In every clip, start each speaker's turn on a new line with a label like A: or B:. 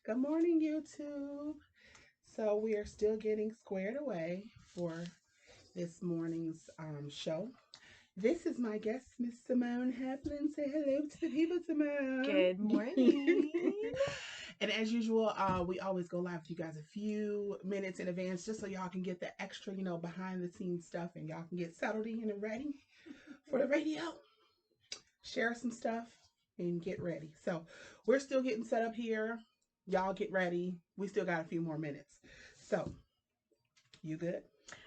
A: Good morning, YouTube. So we are still getting squared away for this morning's show. This is my guest, Miss Simone Halpin. Say hello to the people, Simone.
B: Good morning.
A: And as usual, we always go live with you guys a few minutes in advance just so y'all can get the extra, behind the scenes stuff and y'all can get settled in and ready for the radio. Share some stuff and get ready. So we're still getting set up here. Y'all get ready. We still got a few more minutes. So, you good?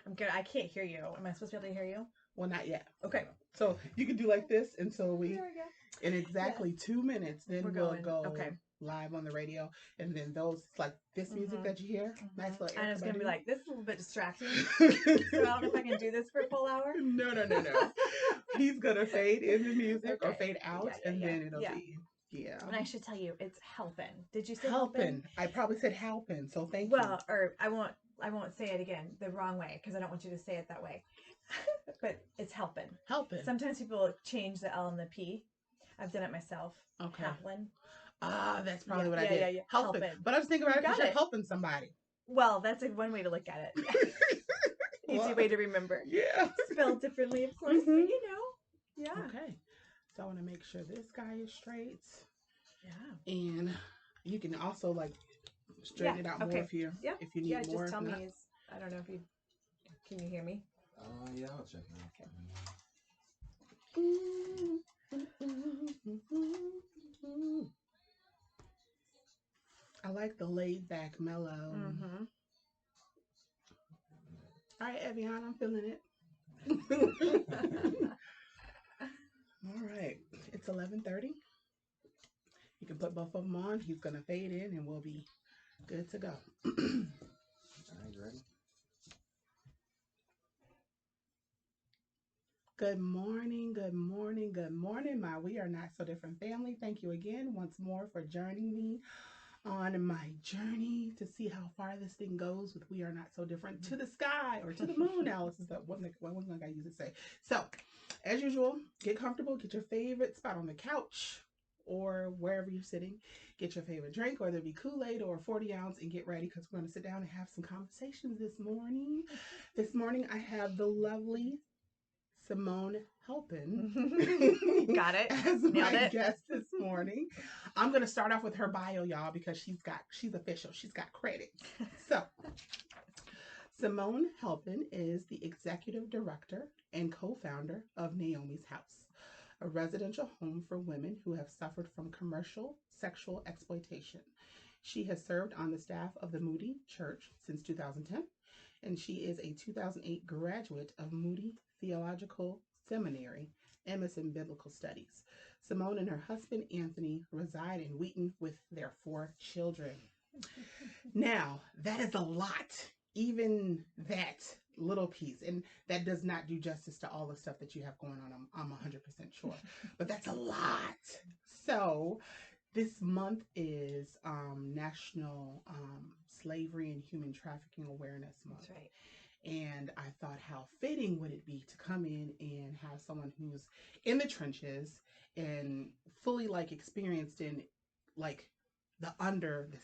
B: I'm good. I can't hear you. Am I supposed to be able to hear you?
A: Well, not yet.
B: Okay.
A: So you can do like this until we,
B: There we go.
A: in exactly 2 minutes, then we'll go
B: Okay.
A: live on the radio. And then those, like this music that you hear, nice little
B: And it's going to be like, this is a little bit distracting.
A: no,
B: So I don't know if I can do this for a full hour.
A: No. He's going to fade in the music or fade out, and then it'll be. Yeah.
B: And I should tell you, it's Halpin. Did you say
A: Halpin? I probably said Halpin, so thank you.
B: Well, or I won't say it again the wrong way because I don't want you to say it that way. But it's Halpin.
A: Halpin.
B: Sometimes people change the L and the P. I've done it myself.
A: Okay.
B: Halpin.
A: That's probably what I did.
B: Yeah.
A: Helping. But I was thinking about it because you're helping somebody.
B: Well, that's one way to look at it. Easy way to remember.
A: Yeah.
B: Spelled differently, of course, but Yeah.
A: Okay. So I want to make sure this guy is straight.
B: Yeah.
A: And you can also like straighten it out more if you need more.
B: Just tell me. I don't know if you can you hear me?
C: Yeah, I'll check it out.
A: Okay. I like the laid back mellow.
B: Mm-hmm.
A: All right, Evian, I'm feeling it. All right, it's 11:30. You can put both of them on. He's gonna fade in, and we'll be good to go.
C: All right, you ready?
A: Good morning, my We Are Not So Different family. Thank you again once more for joining me on my journey to see how far this thing goes with We Are Not So Different to the sky or to the moon. Now, this is one I use to say. So, as usual, get comfortable, get your favorite spot on the couch or wherever you're sitting. Get your favorite drink, whether it be Kool-Aid or 40 ounce, and get ready because we're going to sit down and have some conversations this morning. This morning, I have the lovely Simone Halpin.
B: Got it.
A: As my guest this morning. I'm going to start off with her bio, y'all, because she's official. She's got credit. So, Simone Halpin is the executive director and co-founder of Naomi's House, a residential home for women who have suffered from commercial sexual exploitation. She has served on the staff of the Moody Church since 2010, and she is a 2008 graduate of Moody Theological Seminary, MS in Biblical Studies. Simone and her husband, Anthony, reside in Wheaton with their 4 children. Now, that is a lot, even that little piece, and that does not do justice to all the stuff that you have going on. I'm 100% sure, but that's a lot. So this month is National Slavery and Human Trafficking Awareness Month.
B: That's right.
A: And I thought, how fitting would it be to come in and have someone who's in the trenches and fully like experienced in like the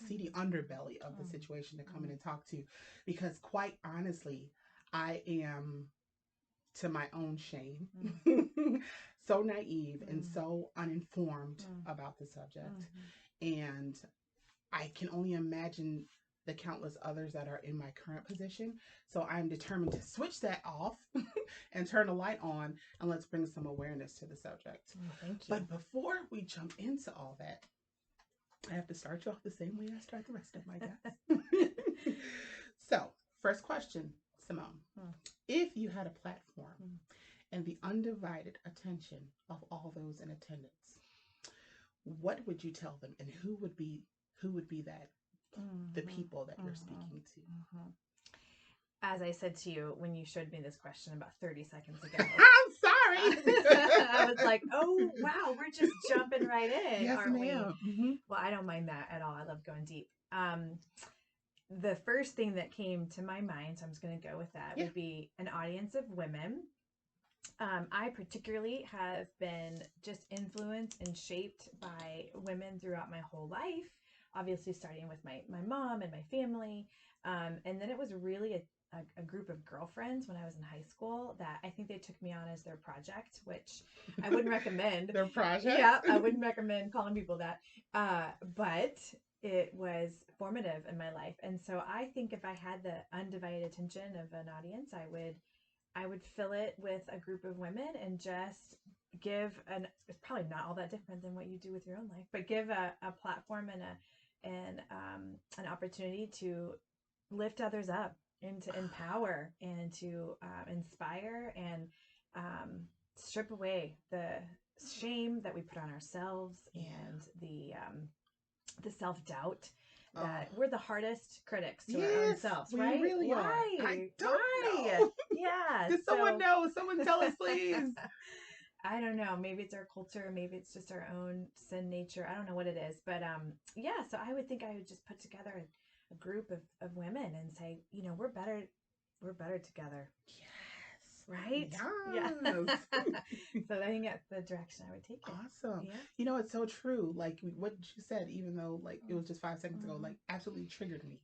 A: seedy underbelly of the situation to come in and talk to, because quite honestly, I am, to my own shame, so naive and so uninformed about the subject. And I can only imagine the countless others that are in my current position. So I'm determined to switch that off and turn the light on, and let's bring some awareness to the subject.
B: Thank you.
A: But before we jump into all that, I have to start you off the same way I start the rest of my guests. So, first question, Simone. If you had a platform and the undivided attention of all those in attendance, what would you tell them, and who would be that? The people that you're speaking to.
B: As I said to you when you showed me this question about 30 seconds ago.
A: I'm sorry.
B: I was like, oh, wow, we're just jumping right in,
A: yes,
B: aren't
A: ma'am.
B: we? Well, I don't mind that at all. I love going deep. The first thing that came to my mind, so I'm just going to go with that, would be an audience of women. I particularly have been just influenced and shaped by women throughout my whole life. obviously starting with my mom and my family. And then it was really a group of girlfriends when I was in high school that I think they took me on as their project, which I wouldn't recommend.
A: Their project?
B: Yeah, I wouldn't recommend calling people that. But it was formative in my life. And so I think if I had the undivided attention of an audience, I would fill it with a group of women and just give it's probably not all that different than what you do with your own life, but give a platform and an opportunity to lift others up and to empower and to inspire and strip away the shame that we put on ourselves and the self-doubt that we're the hardest critics to our own selves,
A: we
B: right?
A: really
B: Why?
A: are. I don't
B: Why?
A: know.
B: Yeah.
A: Does someone know? Someone tell us, please.
B: I don't know. Maybe it's our culture. Maybe it's just our own sin nature. I don't know what it is. But yeah, so I would think I would just put together a group of women and say, you know, we're better together.
A: Yes.
B: Right?
A: Yes.
B: Yeah. So I think that's the direction I would take it.
A: Awesome.
B: Yeah.
A: You know, it's so true. Like what you said, even though like it was just 5 seconds ago, like absolutely triggered me.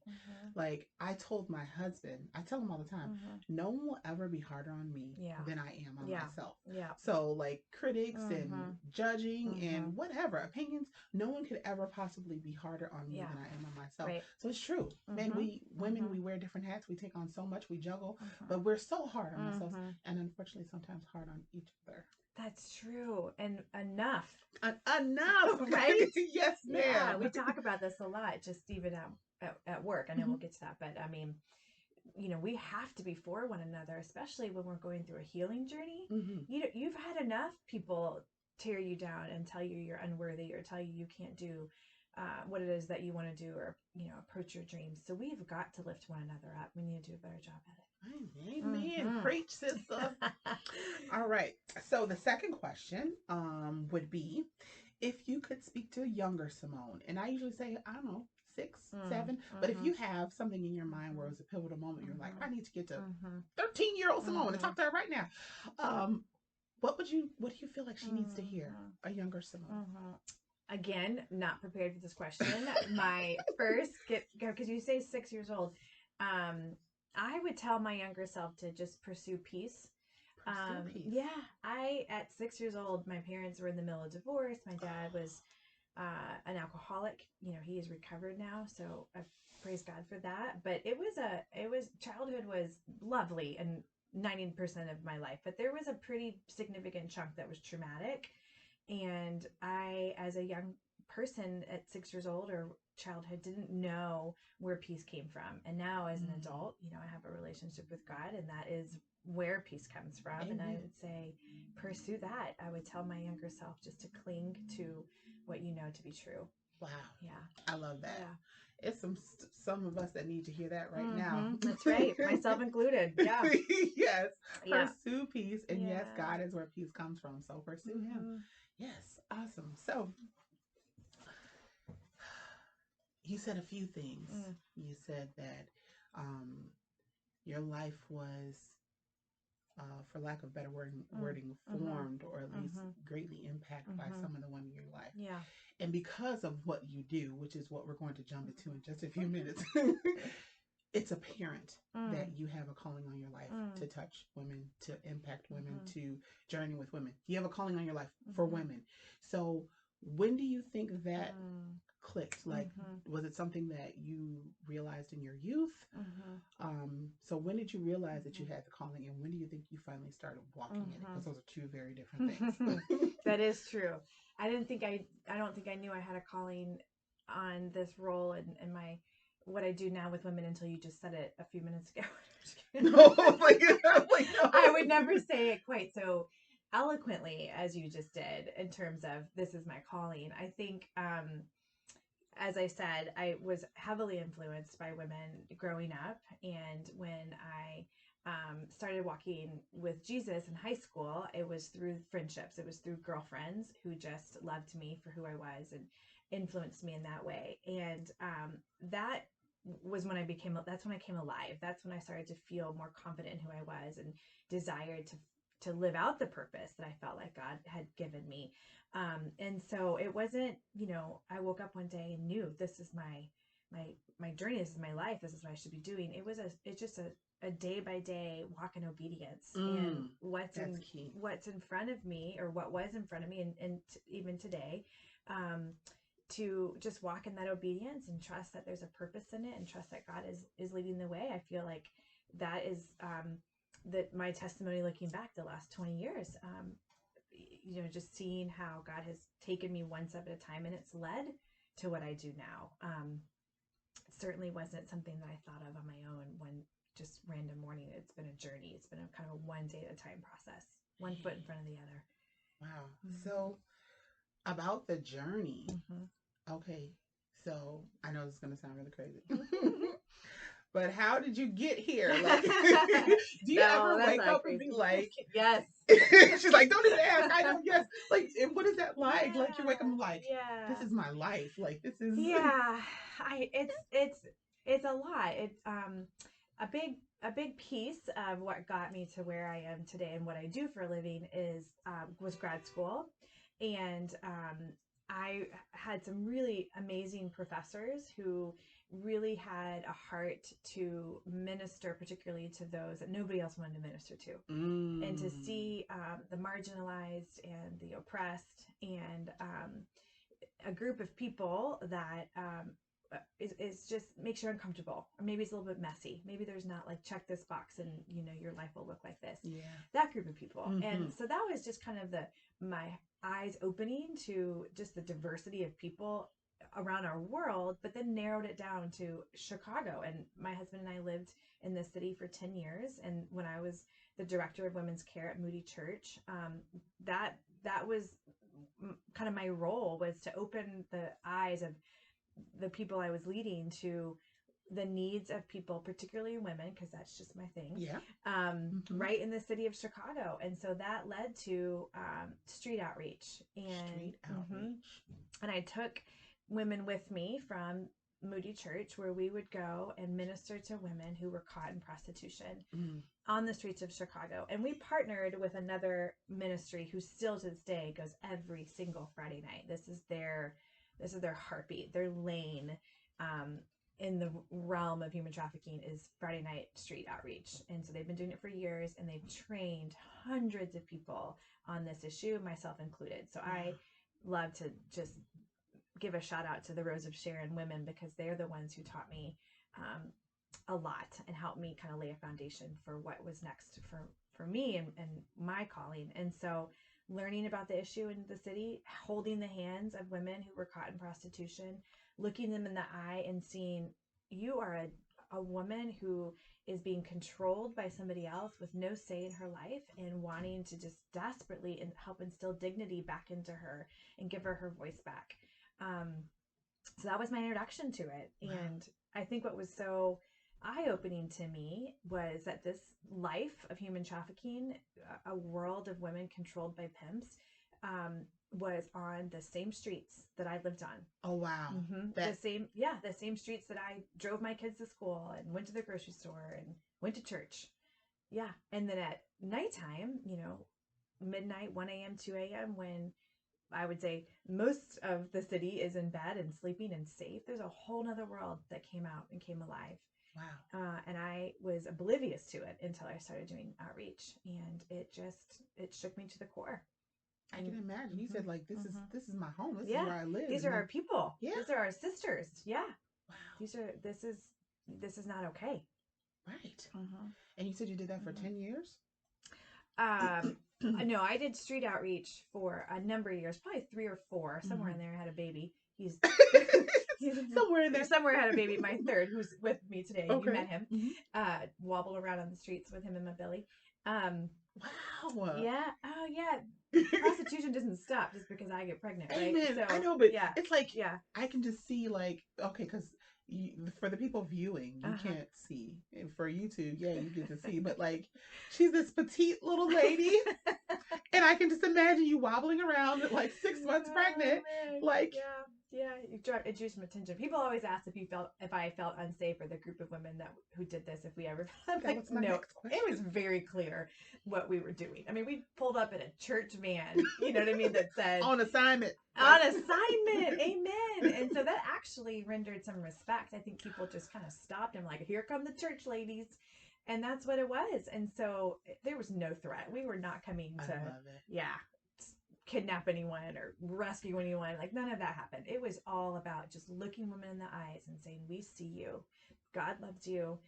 A: Like I told my husband, I tell him all the time, no one will ever be harder on me than I am on myself.
B: Yeah.
A: So like critics and judging and whatever opinions, no one could ever possibly be harder on me than I am on myself.
B: Right.
A: So it's true. Man, we women, we wear different hats. We take on so much. We juggle, but we're so hard on ourselves, and unfortunately, sometimes hard on each other.
B: That's true. And enough.
A: Enough,
B: right?
A: Yes, ma'am.
B: Yeah, we talk about this a lot, just even at work. I know we'll get to that, but I mean, you know, we have to be for one another, especially when we're going through a healing journey. You've had enough people tear you down and tell you you're unworthy or tell you can't do what it is that you want to do or, you know, approach your dreams. So we've got to lift one another up. We need to do a better job at it.
A: Amen. Preach, sister. All right. So the second question would be, if you could speak to younger Simone, and I usually say, I don't know, 6, 7, but if you have something in your mind where it was a pivotal moment, you're like, I need to get to 13-year-old Simone and talk to her right now. What do you feel like she needs to hear? A younger Simone.
B: Again, not prepared for this question. My first because you say 6 years old. I would tell my younger self to just pursue peace.
A: Peace.
B: Yeah, at 6 years old, my parents were in the middle of divorce. My dad was an alcoholic. You know, he is recovered now, so I praise God for that. But childhood was lovely and 90% of my life, but there was a pretty significant chunk that was traumatic. And I, as a young person at 6 years old or childhood, didn't know where peace came from. And now as an adult, you know, I have a relationship with God, and that is where peace comes from. Amen. And I would say, pursue that. I would tell my younger self just to cling to what you know to be true.
A: Wow.
B: Yeah.
A: I love that.
B: Yeah.
A: It's some of us that need to hear that right now.
B: That's right. Myself included. Yeah.
A: Yes.
B: Yeah.
A: Pursue peace. And yes, God is where peace comes from. So pursue him. Yes. Awesome. So you said a few things. You said that your life was, for lack of better wording, formed or at least greatly impacted by some of the women in your life.
B: Yeah.
A: And because of what you do, which is what we're going to jump into in just a few minutes, it's apparent that you have a calling on your life to touch women, to impact women, to journey with women. You have a calling on your life for women. So when do you think that clicked? Like, was it something that you realized in your youth? So when did you realize that you had the calling, and when do you think you finally started walking in it? Because those are two very different things.
B: That is true. I don't think I knew I had a calling on this role and my what I do now with women until you just said it a few minutes ago.
A: No, like, no.
B: I would never say it quite so eloquently as you just did in terms of this is my calling. I think as I said, I was heavily influenced by women growing up, and when I started walking with Jesus in high school, it was through friendships. It was through girlfriends who just loved me for who I was and influenced me in that way. And that was when that's when I came alive. That's when I started to feel more confident in who I was and desired to live out the purpose that I felt like God had given me. And so it wasn't, I woke up one day and knew this is my journey. This is my life. This is what I should be doing. It's just a day by day walk in obedience, and what's in front of me, or what was in front of me, and even today, to just walk in that obedience and trust that there's a purpose in it, and trust that God is leading the way. I feel like that is that my testimony looking back the last 20 years, just seeing how God has taken me one step at a time, and it's led to what I do now. It certainly wasn't something that I thought of on my own one just random morning. It's been a journey. It's been a kind of a one day at a time process, one foot in front of the other.
A: Wow. So about the journey. Okay. So I know this is going to sound really crazy, but how did you get here? Like, do you ever wake up and be like,
B: yes?
A: She's like, don't even ask. I know. Yes. Like, and what is that like? Like, you wake up and like, this is my life. Like, this is.
B: Yeah. It's a lot. It's a big piece of what got me to where I am today and what I do for a living was grad school. And I had some really amazing professors who really had a heart to minister, particularly to those that nobody else wanted to minister to, and to see the marginalized and the oppressed, and a group of people that is just makes you uncomfortable, or maybe it's a little bit messy. Maybe there's not like, check this box and your life will look like this. Yeah, that group of people. And so that was just kind of my eyes opening to just the diversity of people around our world, but then narrowed it down to Chicago. And my husband and I lived in this city for 10 years. And when I was the director of women's care at Moody Church, that was kind of my role, was to open the eyes of the people I was leading to the needs of people, particularly women, because that's just my thing. Yeah. Right in the city of Chicago. And so that led to street outreach. And I took women with me from Moody Church, where we would go and minister to women who were caught in prostitution on the streets of Chicago. And we partnered with another ministry who still to this day goes every single Friday night. This is their heartbeat, their lane in the realm of human trafficking is Friday night street outreach. And so they've been doing it for years, and they've trained hundreds of people on this issue, myself included. So I love to just give a shout out to the Rose of Sharon women, because they're the ones who taught me a lot and helped me kind of lay a foundation for what was next for me and my calling. And so learning about the issue in the city, holding the hands of women who were caught in prostitution, looking them in the eye and seeing, you are a woman who is being controlled by somebody else with no say in her life, and wanting to just desperately help instill dignity back into her and give her voice back. So that was my introduction to it. And I think what was so eye-opening to me was that this life of human trafficking, a world of women controlled by pimps, was on the same streets that I lived on. Oh, wow. The same streets that I drove my kids to school and went to the grocery store and went to church. Yeah. And then at nighttime, midnight, 1 a.m., 2 a.m., when I would say most of the city is in bed and sleeping and safe, there's a whole nother world that came out and came alive. Wow. And I was oblivious to it until I started doing outreach, and it shook me to the core.
A: I can imagine. You said, like, this is my home. This is where I live.
B: These are our people. Yeah. These are our sisters. Yeah. Wow. This is not okay.
A: Right. And you said you did that for 10 years?
B: No, I did street outreach for a number of years, probably 3 or 4. Somewhere in there, I had a baby. He's somewhere in there. Somewhere I had a baby. My third, who's with me today. Okay. You met him. Wobble around on the streets with him in my belly. Wow. Yeah. Oh, yeah. Prostitution doesn't stop just because I get pregnant, right?
A: Amen. So, I know, but it's like, I can just see, like, okay, because for the people viewing, you can't see. And for you two, you get to see. But, like, she's this petite little lady. And I can just imagine you wobbling around at, like, 6 months pregnant. Man. Like,
B: Yeah, it drew some attention. People always ask if I felt unsafe or the group of women who did this, if we ever. I'm
A: That
B: like,
A: was my
B: no.
A: next question.
B: It was very clear what we were doing. I mean, we pulled up in a church van. You know what I mean? That said
A: On assignment.
B: on assignment. Amen. And so that actually rendered some respect. I think people just kind of stopped and like, here come the church ladies. And that's what it was. And so there was no threat. We were not coming to,
A: I love it.
B: yeah, kidnap anyone or rescue anyone. Like none of that happened. It was all about just looking women in the eyes and saying, we see you. God loves you.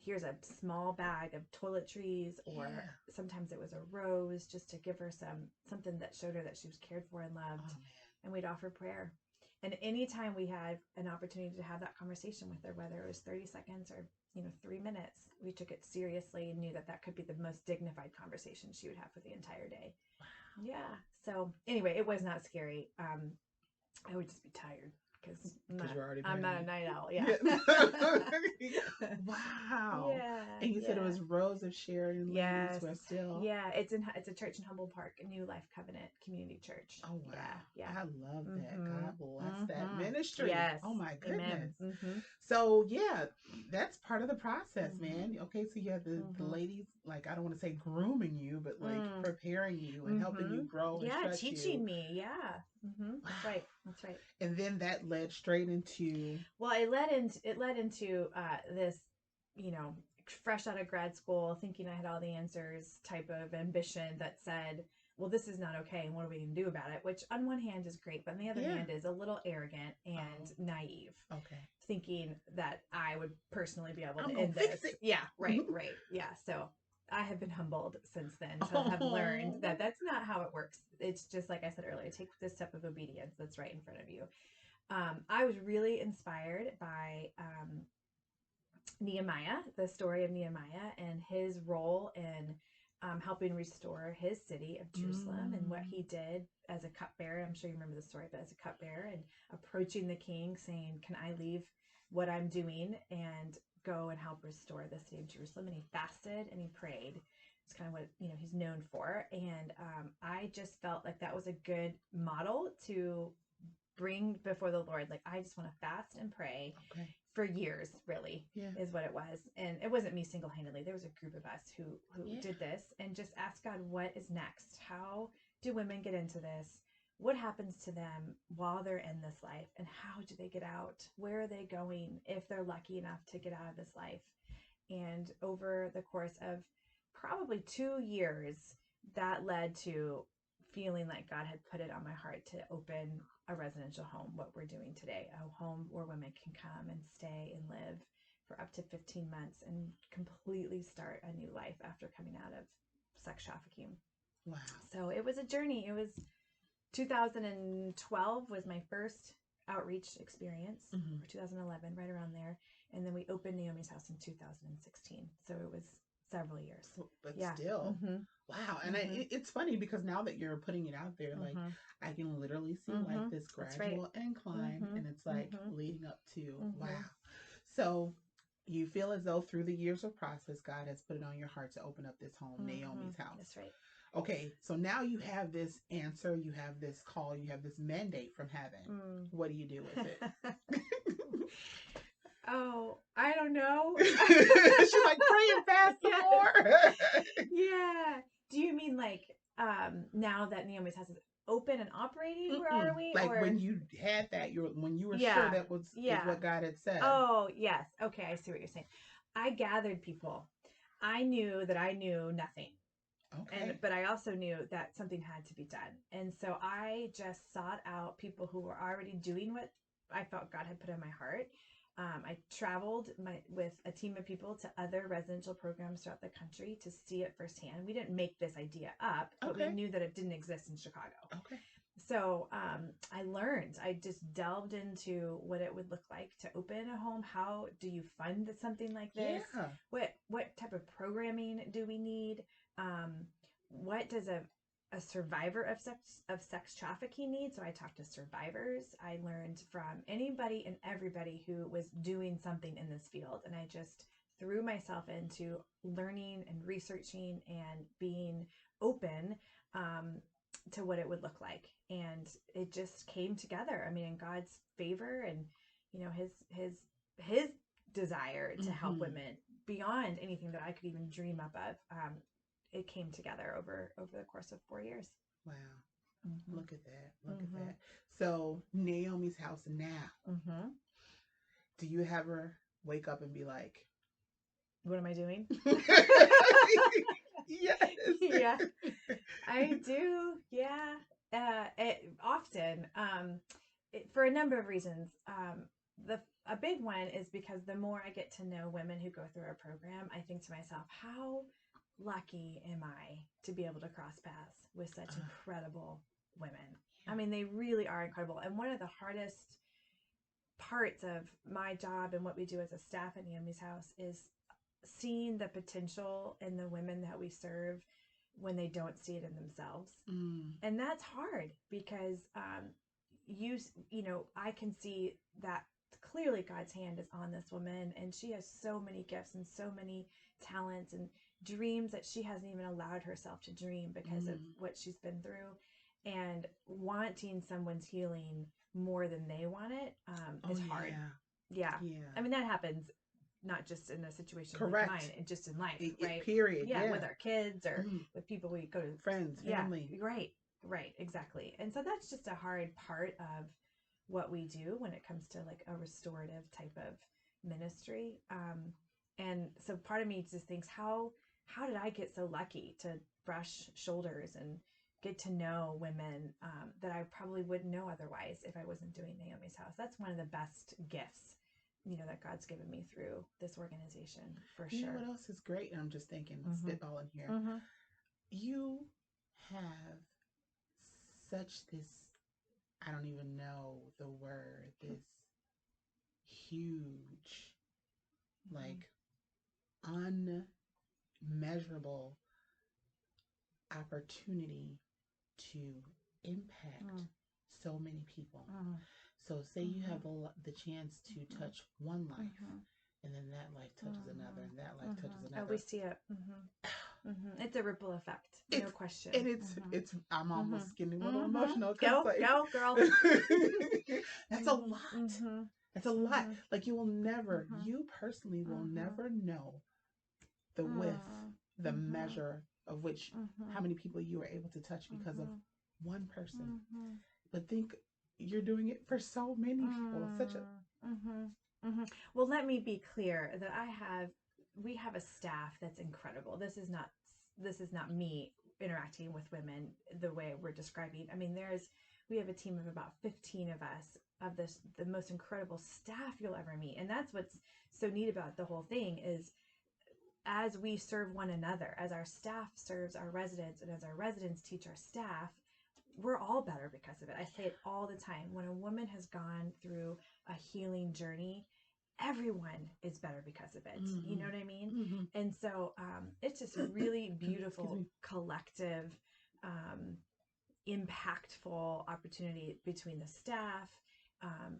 B: Here's a small bag of toiletries, or sometimes it was a rose, just to give her something that showed her that she was cared for and loved.
A: Oh,
B: and we'd offer prayer. And anytime we had an opportunity to have that conversation with her, whether it was 30 seconds or 3 minutes, we took it seriously and knew that could be the most dignified conversation she would have for the entire day.
A: Wow.
B: Yeah. So anyway, it was not scary. I would just be tired because I'm not a night owl. Yeah.
A: Wow.
B: Yeah.
A: And you said it was Rose of Sharon.
B: Yes.
A: We're still.
B: Yeah. It's a church in Humboldt Park, a New Life Covenant Community Church.
A: Oh wow.
B: Yeah.
A: I love that. God bless that ministry.
B: Yes.
A: Oh my goodness.
B: Amen.
A: So yeah, that's part of the process, man. Okay, so you have the ladies, like, I don't want to say grooming you, but like preparing you and helping you grow and stretch
B: teaching
A: you.
B: me. Yeah. Wow. That's right.
A: And then that led straight into.
B: Well, it led into this, fresh out of grad school, thinking I had all the answers type of ambition that said, well, this is not okay, and what are we going to do about it? Which on one hand is great, but on the other hand is a little arrogant and naive.
A: Okay.
B: Thinking that I would personally be able to
A: end
B: this. Yeah, right. Yeah. So I have been humbled since then to have learned that that's not how it works. It's just like I said earlier, take this step of obedience that's right in front of you. I was really inspired by Nehemiah, the story of Nehemiah and his role in helping restore his city of Jerusalem and what he did as a cupbearer. I'm sure you remember the story, but as a cupbearer and approaching the king saying, can I leave what I'm doing and go and help restore the city of Jerusalem? And he fasted and he prayed. It's kind of what he's known for. And I just felt like that was a good model to bring before the Lord. Like, I just want to fast and pray for years, really, is what it was. And it wasn't me single-handedly. There was a group of us who did this and just asked God, what is next? How do women get into this? What happens to them while they're in this life? And how do they get out? Where are they going if they're lucky enough to get out of this life? And over the course of probably 2 years, that led to feeling like God had put it on my heart to open a residential home, what we're doing today, a home where women can come and stay and live for up to 15 months and completely start a new life after coming out of sex trafficking.
A: Wow.
B: So it was a journey. It was 2012 was my first outreach experience, or 2011, right around there. And then we opened Naomi's House in 2016. So it was several years.
A: But still, wow. And it's funny because now that you're putting it out there, like, I can literally see like this gradual incline, and it's like leading up to, wow. So you feel as though through the years of process, God has put it on your heart to open up this home, Naomi's House.
B: That's right.
A: Okay, so now you have this answer, you have this call, you have this mandate from heaven. What do you do with it?
B: Oh, I don't know.
A: She's like, pray and fast some more.
B: Yeah. Do you mean like now that Naomi's House is open and operating? Where are we?
A: Like, or when you had that, when you were sure that was what God had said.
B: Oh, yes. Okay, I see what you're saying. I gathered people. I knew that I knew nothing. Okay. But I also knew that something had to be done. And so I just sought out people who were already doing what I felt God had put in my heart. I traveled with a team of people to other residential programs throughout the country to see it firsthand. We didn't make this idea up, but we knew that it didn't exist in Chicago. Okay. So I learned. I just delved into what it would look like to open a home. How do you fund something like this? Yeah. What type of programming do we need? What does a survivor of sex trafficking need? So I talked to survivors. I learned from anybody and everybody who was doing something in this field. And I just threw myself into learning and researching and being open to what it would look like. And it just came together. I mean, in God's favor and, you know, his desire to help women beyond anything that I could even dream up of. It came together over the course of 4 years.
A: Wow. Look at that. Look at that. So Naomi's house now, do you ever wake up and be like,
B: what am I doing?
A: Yes.
B: Yeah, I do. Yeah. Often, for a number of reasons. A big one is because the more I get to know women who go through our program, I think to myself, how lucky am I to be able to cross paths with such incredible women? Yeah. I mean, they really are incredible. And one of the hardest parts of my job and what we do as a staff at Naomi's house is seeing the potential in the women that we serve when they don't see it in themselves. And that's hard because you know, I can see that clearly God's hand is on this woman, and she has so many gifts and so many talents and dreams that she hasn't even allowed herself to dream because of what she's been through. And wanting someone's healing more than they want it is hard. Yeah. I mean, that happens not just in a situation like mine, and just in life, right?
A: Period.
B: Yeah, with our kids or with people we go to.
A: Friends, family.
B: Yeah, right, exactly. And so that's just a hard part of what we do when it comes to like a restorative type of ministry. And so part of me just thinks, how did I get so lucky to brush shoulders and get to know women that I probably wouldn't know otherwise if I wasn't doing Naomi's house? That's one of the best gifts, you know, that God's given me through this organization, for sure.
A: You know what else is great? And I'm just thinking, spitballing here. You have such this, I don't even know the word, this huge, like unmeasurable opportunity to impact so many people. So say you have the chance to touch one life, and then that life touches another, and that life touches another.
B: Oh, we see it. It's a ripple effect, no question.
A: And it's I'm almost getting a little emotional.
B: Go, girl.
A: That's a lot. That's a lot. Like you will never, you personally will never know the width, the measure of which, how many people you were able to touch because of one person. But think, you're doing it for so many people. Such a
B: Well, let me be clear that we have a staff that's incredible. This is not me interacting with women the way we're describing. I mean, we have a team of about 15 of us, of the most incredible staff you'll ever meet. And that's what's so neat about the whole thing is, as we serve one another, as our staff serves our residents, and as our residents teach our staff, we're all better because of it. I say it all the time. When a woman has gone through a healing journey, everyone is better because of it. You know what I mean? And so it's just a really beautiful, collective, impactful opportunity between the staff,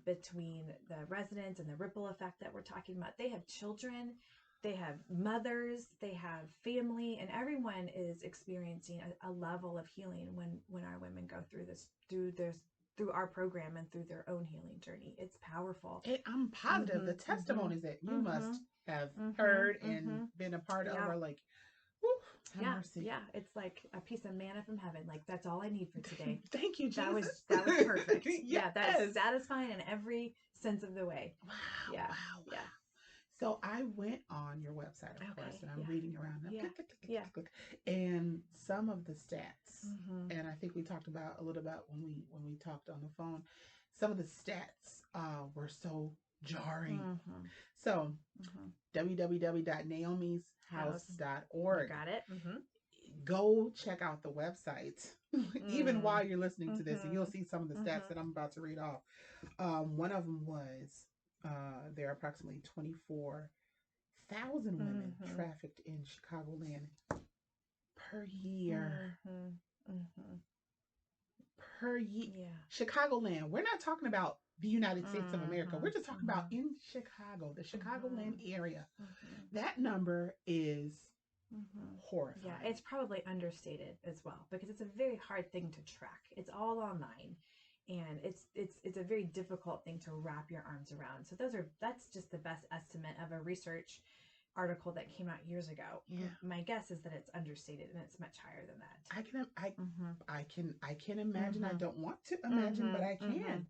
B: between the residents, and the ripple effect that we're talking about. They have children, they have mothers, they have family, and everyone is experiencing a level of healing when our women go through this, through our program and through their own healing journey. It's powerful.
A: I'm positive the testimonies that you must have heard and been a part of are like, whew, mercy.
B: Yeah, it's like a piece of manna from heaven. Like, that's all I need for today.
A: Thank you, Jesus.
B: That was perfect. Yeah, that is satisfying in every sense of the way.
A: Wow.
B: Yeah.
A: Wow.
B: Yeah.
A: So I went on your website, of course, and I'm reading around them. And some of the stats, and I think we talked about a little about when we talked on the phone, some of the stats were so jarring. So www.naomishouse.org.
B: Got it.
A: Go check out the website, even while you're listening to this, and you'll see some of the stats that I'm about to read off. One of them was there are approximately 24,000 women trafficked in Chicagoland per year. Per year. Yeah. Chicagoland. We're not talking about the United States of America. We're just talking about in Chicago, the Chicagoland area. That number is Horrifying.
B: Yeah, it's probably understated as well because it's a very hard thing to track. It's all online, and it's a very difficult thing to wrap your arms around. So that's just the best estimate of a research article that came out years ago.
A: Yeah.
B: My guess is that it's understated and it's much higher than that.
A: I can imagine. I don't want to imagine, but I can.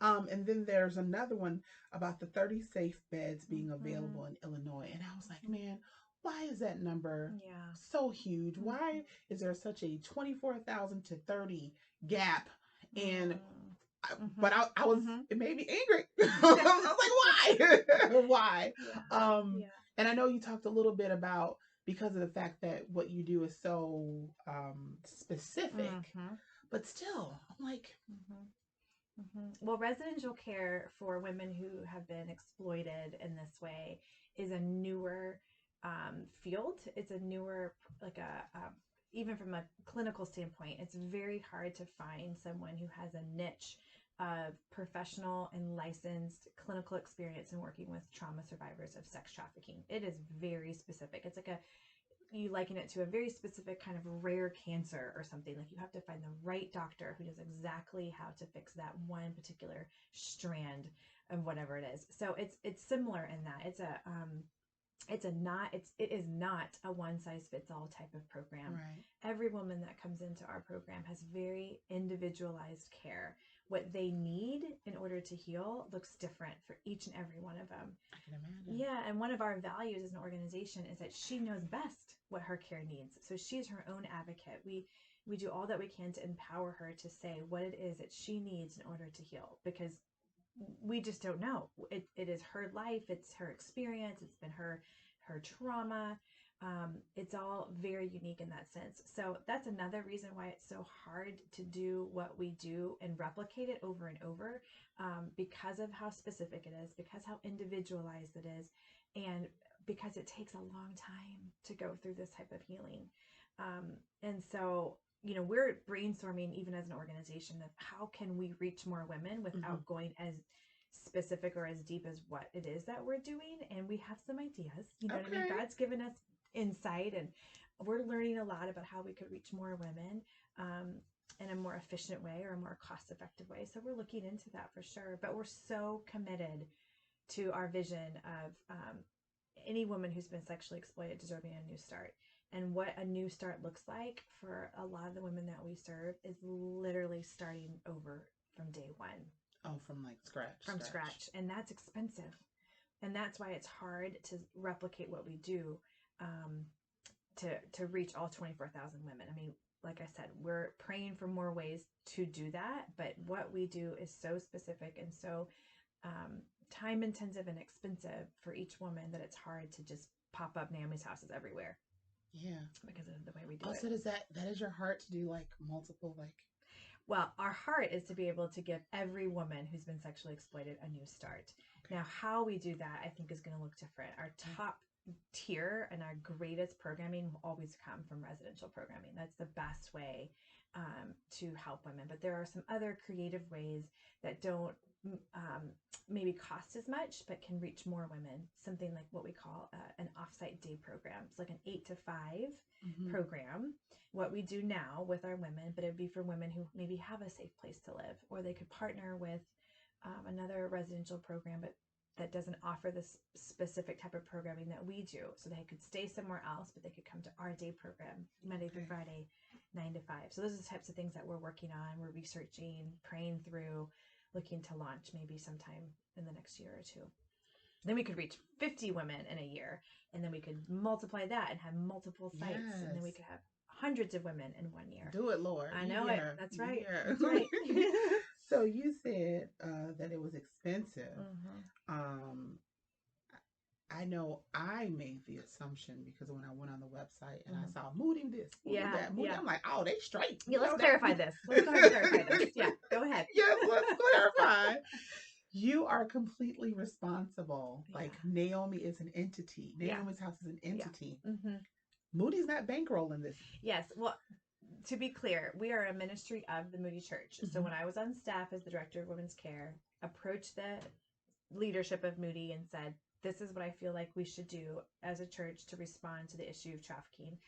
A: And then there's another one about the 30 safe beds being available in Illinois, and I was like, man, why is that number so huge? Why is there such a 24,000 to 30 gap? And but I was it made me angry. I was like, why? Why? And I know you talked a little bit about because of the fact that what you do is so specific, but still, I'm like.
B: Well, residential care for women who have been exploited in this way is a newer field. It's a newer, like even from a clinical standpoint, it's very hard to find someone who has a niche of professional and licensed clinical experience in working with trauma survivors of sex trafficking. It is very specific. It's like you liken it to a very specific kind of rare cancer or something. Like you have to find the right doctor who knows exactly how to fix that one particular strand of whatever it is. So it's similar in that it is not a one size fits all type of program.
A: Right.
B: Every woman that comes into our program has very individualized care. What they need in order to heal looks different for each and every one of them.
A: I can imagine.
B: Yeah, and one of our values as an organization is that she knows best what her care needs. So she's her own advocate. We do all that we can to empower her to say what it is that she needs in order to heal, because we just don't know. It is her life, it's her experience, it's been her trauma. It's all very unique in that sense. So that's another reason why it's so hard to do what we do and replicate it over and over, because of how specific it is, because how individualized it is, and because it takes a long time to go through this type of healing. And so, we're brainstorming even as an organization of how can we reach more women without going as specific or as deep as what it is that we're doing. And we have some ideas, what I mean? God's given us insight, and we're learning a lot about how we could reach more women in a more efficient way or a more cost-effective way. So we're looking into that for sure. But we're so committed to our vision of any woman who's been sexually exploited deserving a new start. And what a new start looks like for a lot of the women that we serve is literally starting over from day one.
A: Oh, from like scratch.
B: From scratch. And that's expensive. And that's why it's hard to replicate what we do to reach all 24,000 women. I mean, like I said, we're praying for more ways to do that. But what we do is so specific and so time intensive and expensive for each woman that it's hard to just pop up Naomi's houses everywhere.
A: Yeah.
B: Because of the way we do
A: it. So that is your heart to do like multiple
B: Well, our heart is to be able to give every woman who's been sexually exploited a new start. Okay. Now, how we do that, I think, is going to look different. Our top tier and our greatest programming will always come from residential programming. That's the best way to help women. But there are some other creative ways that don't maybe cost as much, but can reach more women. Something like what we call an offsite day program. It's like an 8 to 5 program. What we do now with our women, but it'd be for women who maybe have a safe place to live, or they could partner with another residential program, but that doesn't offer this specific type of programming that we do. So they could stay somewhere else, but they could come to our day program Monday through Friday, 9 to 5. So those are the types of things that we're working on. We're researching, praying through, looking to launch maybe sometime in the next year or two. Then we could reach 50 women in a year, and then we could multiply that and have multiple sites, and then we could have hundreds of women in 1 year.
A: Do it, Lord.
B: I know it. That's right.
A: Yeah.
B: That's right.
A: So you said that it was expensive. I know I made the assumption because when I went on the website and I saw Moody this, Moody that, Moody, I'm like, oh, they straight.
B: Yeah, let's clarify this. Let's go ahead and clarify this. Yeah, go ahead.
A: Yes, let's clarify. You are completely responsible. Like Naomi is an entity. Naomi's house is an entity. Yeah. Moody's not bankrolling this.
B: Yes. Well, to be clear, we are a ministry of the Moody Church. So when I was on staff as the director of women's care, approached leadership of Moody and said, this is what I feel like we should do as a church to respond to the issue of trafficking.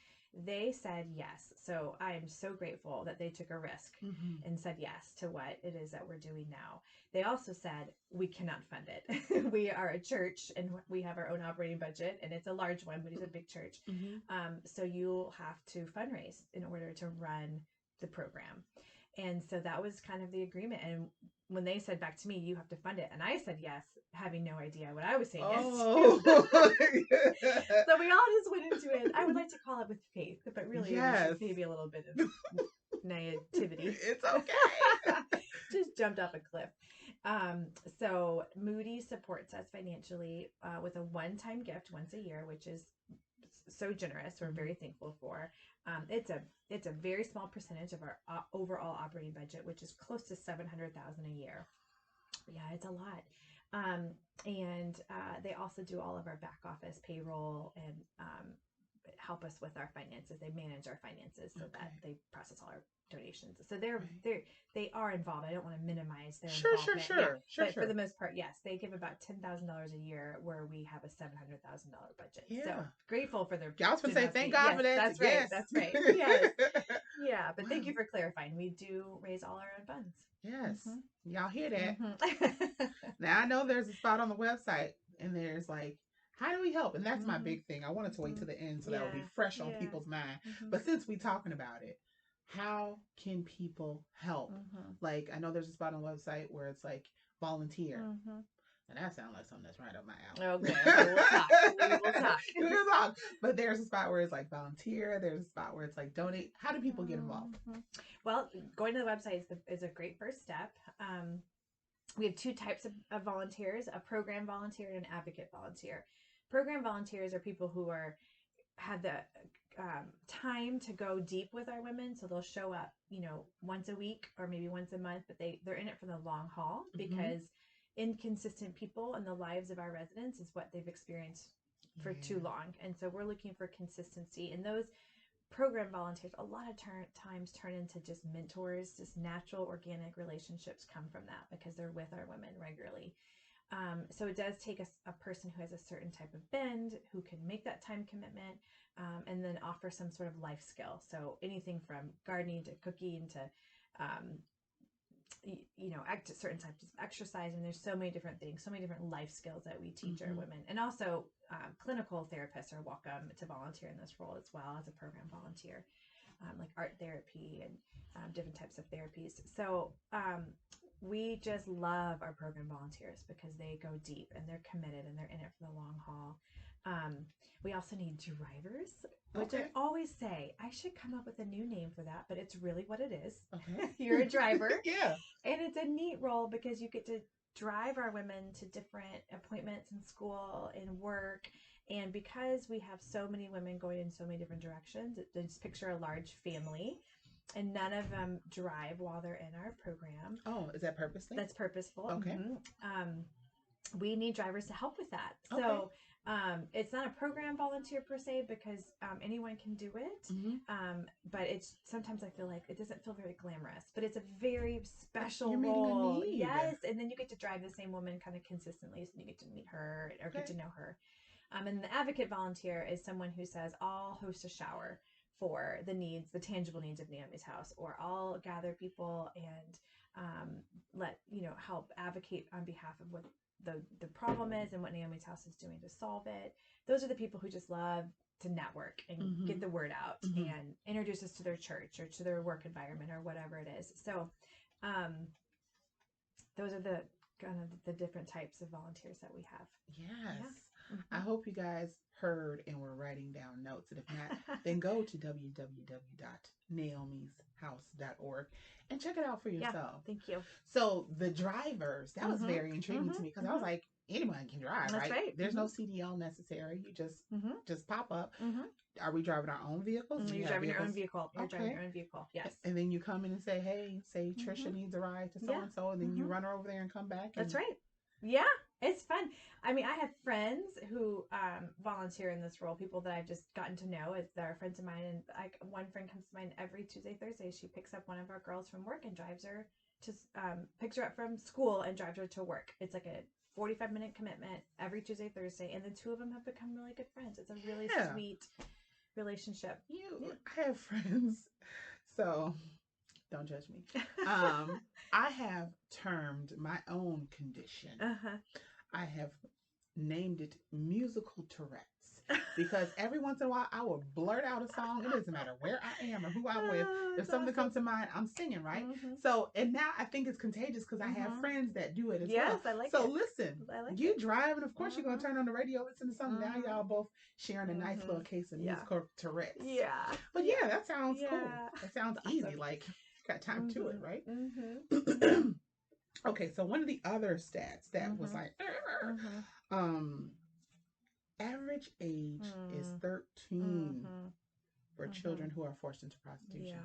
B: They said yes. So I am so grateful that they took a risk and said yes to what it is that we're doing now. They also said, we cannot fund it. We are a church and we have our own operating budget, and it's a large one, but it's a big church. So you'll have to fundraise in order to run the program. And so that was kind of the agreement. And when they said back to me, you have to fund it, and I said yes, having no idea what I was saying yes to. So we all just went into it. I would like to call it with faith, but really it was maybe a little bit of naivety.
A: It's okay.
B: Just jumped off a cliff. So Moody supports us financially with a one-time gift once a year, which is so generous. We're very thankful for. It's a very small percentage of our overall operating budget, which is close to $700,000 a year. Yeah, it's a lot. And they also do all of our back office payroll and help us with our finances. They manage our finances so that they process all our donations. So they are involved. I don't want to minimize their involvement.
A: Sure.
B: But for the most part, yes, they give about $10,000 a year where we have a $700,000 budget.
A: Yeah.
B: So grateful for their.
A: I was going to say thank God for that.
B: That's right.
A: Yes.
B: That's right. Yes. Yeah, but thank you for clarifying. We do raise all our own funds.
A: Yes. Y'all hear that? Now I know there's a spot on the website and there's like, how do we help? And that's my big thing. I wanted to wait to the end so that would be fresh on people's mind. But since we're talking about it, how can people help? Like, I know there's a spot on the website where it's like volunteer. And that sounds like something that's right up my alley.
B: Okay, we'll talk.
A: But there's a spot where it's like volunteer. There's a spot where it's like donate. How do people get involved?
B: Well, going to the website is a great first step. We have two types of volunteers: a program volunteer and an advocate volunteer. Program volunteers are people who have the time to go deep with our women, so they'll show up, once a week or maybe once a month, but they're in it for the long haul because inconsistent people in the lives of our residents is what they've experienced for too long. And so we're looking for consistency, and those program volunteers a lot of times turn into just mentors. Just natural organic relationships come from that because they're with our women regularly. So it does take a person who has a certain type of bend, who can make that time commitment, and then offer some sort of life skill. So anything from gardening to cooking to certain types of exercise. And there's so many different things, so many different life skills that we teach our women. And also clinical therapists are welcome to volunteer in this role as well as a program volunteer, like art therapy and different types of therapies. So we just love our program volunteers because they go deep and they're committed and they're in it for the long haul. We also need drivers, which I always say I should come up with a new name for that, but it's really what it is. Okay. You're a driver.
A: Yeah.
B: And it's a neat role because you get to drive our women to different appointments in school and work. And because we have so many women going in so many different directions, just picture a large family. And none of them drive while they're in our program.
A: Oh, is that purposely?
B: That's purposeful.
A: Okay.
B: We need drivers to help with that. So it's not a program volunteer per se because anyone can do it. But it's sometimes I feel like it doesn't feel very glamorous, but it's a very special role. Yes. And then you get to drive the same woman kind of consistently, so you get to meet her or get to know her. And the advocate volunteer is someone who says, I'll host a shower for the tangible needs of Naomi's house, or I'll gather people and help advocate on behalf of what the problem is and what Naomi's house is doing to solve it. Those are the people who just love to network and get the word out and introduce us to their church or to their work environment or whatever it is. So those are the kind of the different types of volunteers that we have.
A: Yes. Yeah. I hope you guys heard and were writing down notes. And if not, then go to www.naomishouse.org and check it out for yourself.
B: Yeah, thank you.
A: So the drivers, that was very intriguing to me because I was like, anyone can drive,
B: That's right?
A: There's no CDL necessary. You just pop up. Are we driving our own vehicles?
B: You're driving your own vehicle. You're driving your own vehicle. Yes.
A: And then you come in and say, hey, Trisha needs a ride to so-and-so. And then you run her over there and come back.
B: That's right. Yeah. It's fun. I mean, I have friends who volunteer in this role, people that I've just gotten to know. They're friends of mine. And one friend comes to mind every Tuesday, Thursday. She picks up one of our girls from work and drives her to, picks her up from school and drives her to work. It's like a 45-minute commitment every Tuesday, Thursday, and the two of them have become really good friends. It's a really sweet relationship.
A: I have friends, so don't judge me. I have termed my own condition. I have named it musical Tourette's because every once in a while I will blurt out a song. It doesn't matter where I am or who I'm with. If something comes to mind, I'm singing, right? So, and now I think it's contagious because I have friends that do it as well.
B: Yes, I like it.
A: So listen, you drive, and of course you're going to turn on the radio, listen to something. Now y'all both sharing a nice little case of musical Tourette's.
B: Yeah.
A: But yeah, that sounds cool. That sounds easy. Like, got time to it, right? Okay, so one of the other stats that was like, average age is 13 for children who are forced into prostitution.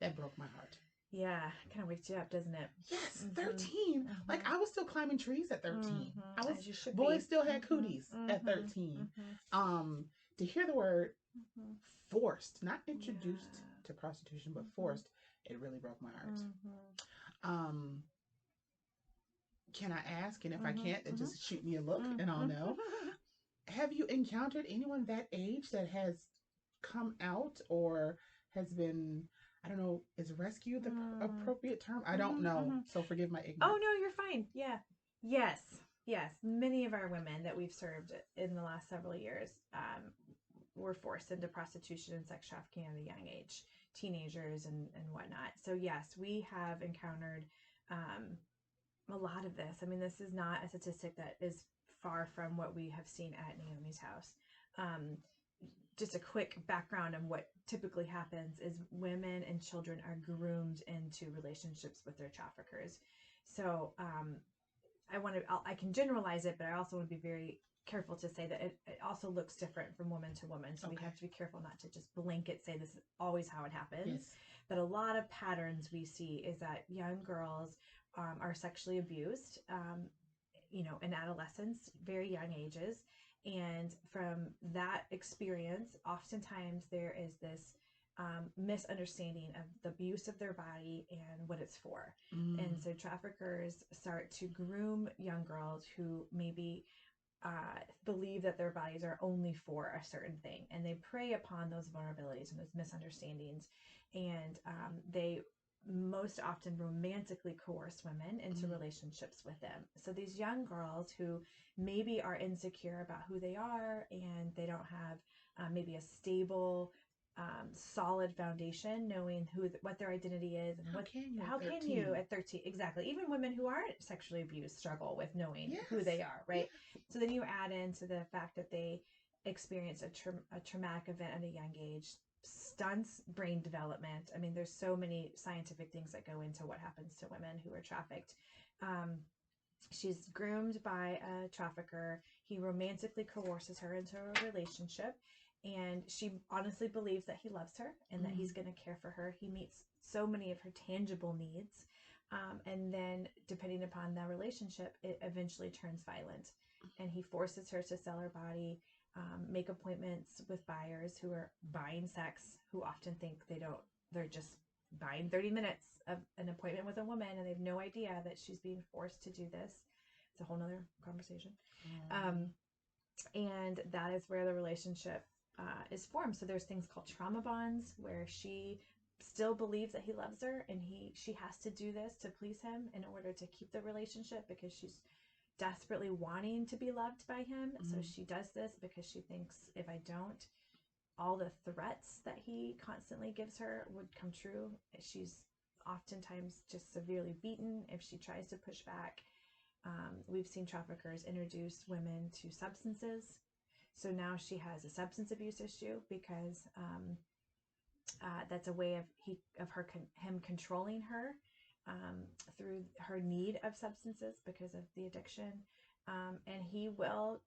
A: That broke my heart.
B: Yeah, kind of wakes you up, doesn't it?
A: Yes, 13. Like, I was still climbing trees at 13. I was, boys still had cooties at 13. To hear the word forced, not introduced to prostitution, but forced, it really broke my heart. Can I ask, and if I can't, then just shoot me a look and I'll know. Have you encountered anyone that age that has come out or has been, I don't know, is rescue the appropriate term? I don't know. So forgive my ignorance.
B: Oh, no, you're fine. Yeah. Yes. Many of our women that we've served in the last several years were forced into prostitution and sex trafficking at a young age, teenagers and whatnot. So yes, we have encountered a lot of this. I mean, this is not a statistic that is far from what we have seen at Naomi's house. Just a quick background on what typically happens is women and children are groomed into relationships with their traffickers. So I can generalize it, but I also want to be very careful to say that it also looks different from woman to woman. So we have to be careful not to just blanket say this is always how it happens. Yes. But a lot of patterns we see is that young girls are sexually abused, in adolescence, very young ages. And from that experience, oftentimes there is this misunderstanding of the abuse of their body and what it's for. And so traffickers start to groom young girls who maybe believe that their bodies are only for a certain thing. And they prey upon those vulnerabilities and those misunderstandings. And they most often romantically coerce women into relationships with them. So these young girls who maybe are insecure about who they are and they don't have maybe a stable, solid foundation, knowing what their identity is and how can you at 13 exactly. Even women who aren't sexually abused struggle with knowing who they are, right? So then you add into the fact that they experience a traumatic event at a young age, stunts brain development. I mean, there's so many scientific things that go into what happens to women who are trafficked. She's groomed by a trafficker. He romantically coerces her into a relationship, and she honestly believes that he loves her and that he's going to care for her. He meets so many of her tangible needs. And then depending upon the relationship, it eventually turns violent, and he forces her to sell her body, make appointments with buyers who are buying sex, who often think they're just buying 30 minutes of an appointment with a woman, and they have no idea that she's being forced to do this. It's a whole nother conversation. And that is where the relationship is formed. So there's things called trauma bonds, where she still believes that he loves her, and she has to do this to please him in order to keep the relationship, because she's desperately wanting to be loved by him. So she does this because she thinks, if I don't, all the threats that he constantly gives her would come true. She's oftentimes just severely beaten if she tries to push back. We've seen traffickers introduce women to substances. So now she has a substance abuse issue because that's a way of him controlling her through her need of substances because of the addiction. And he will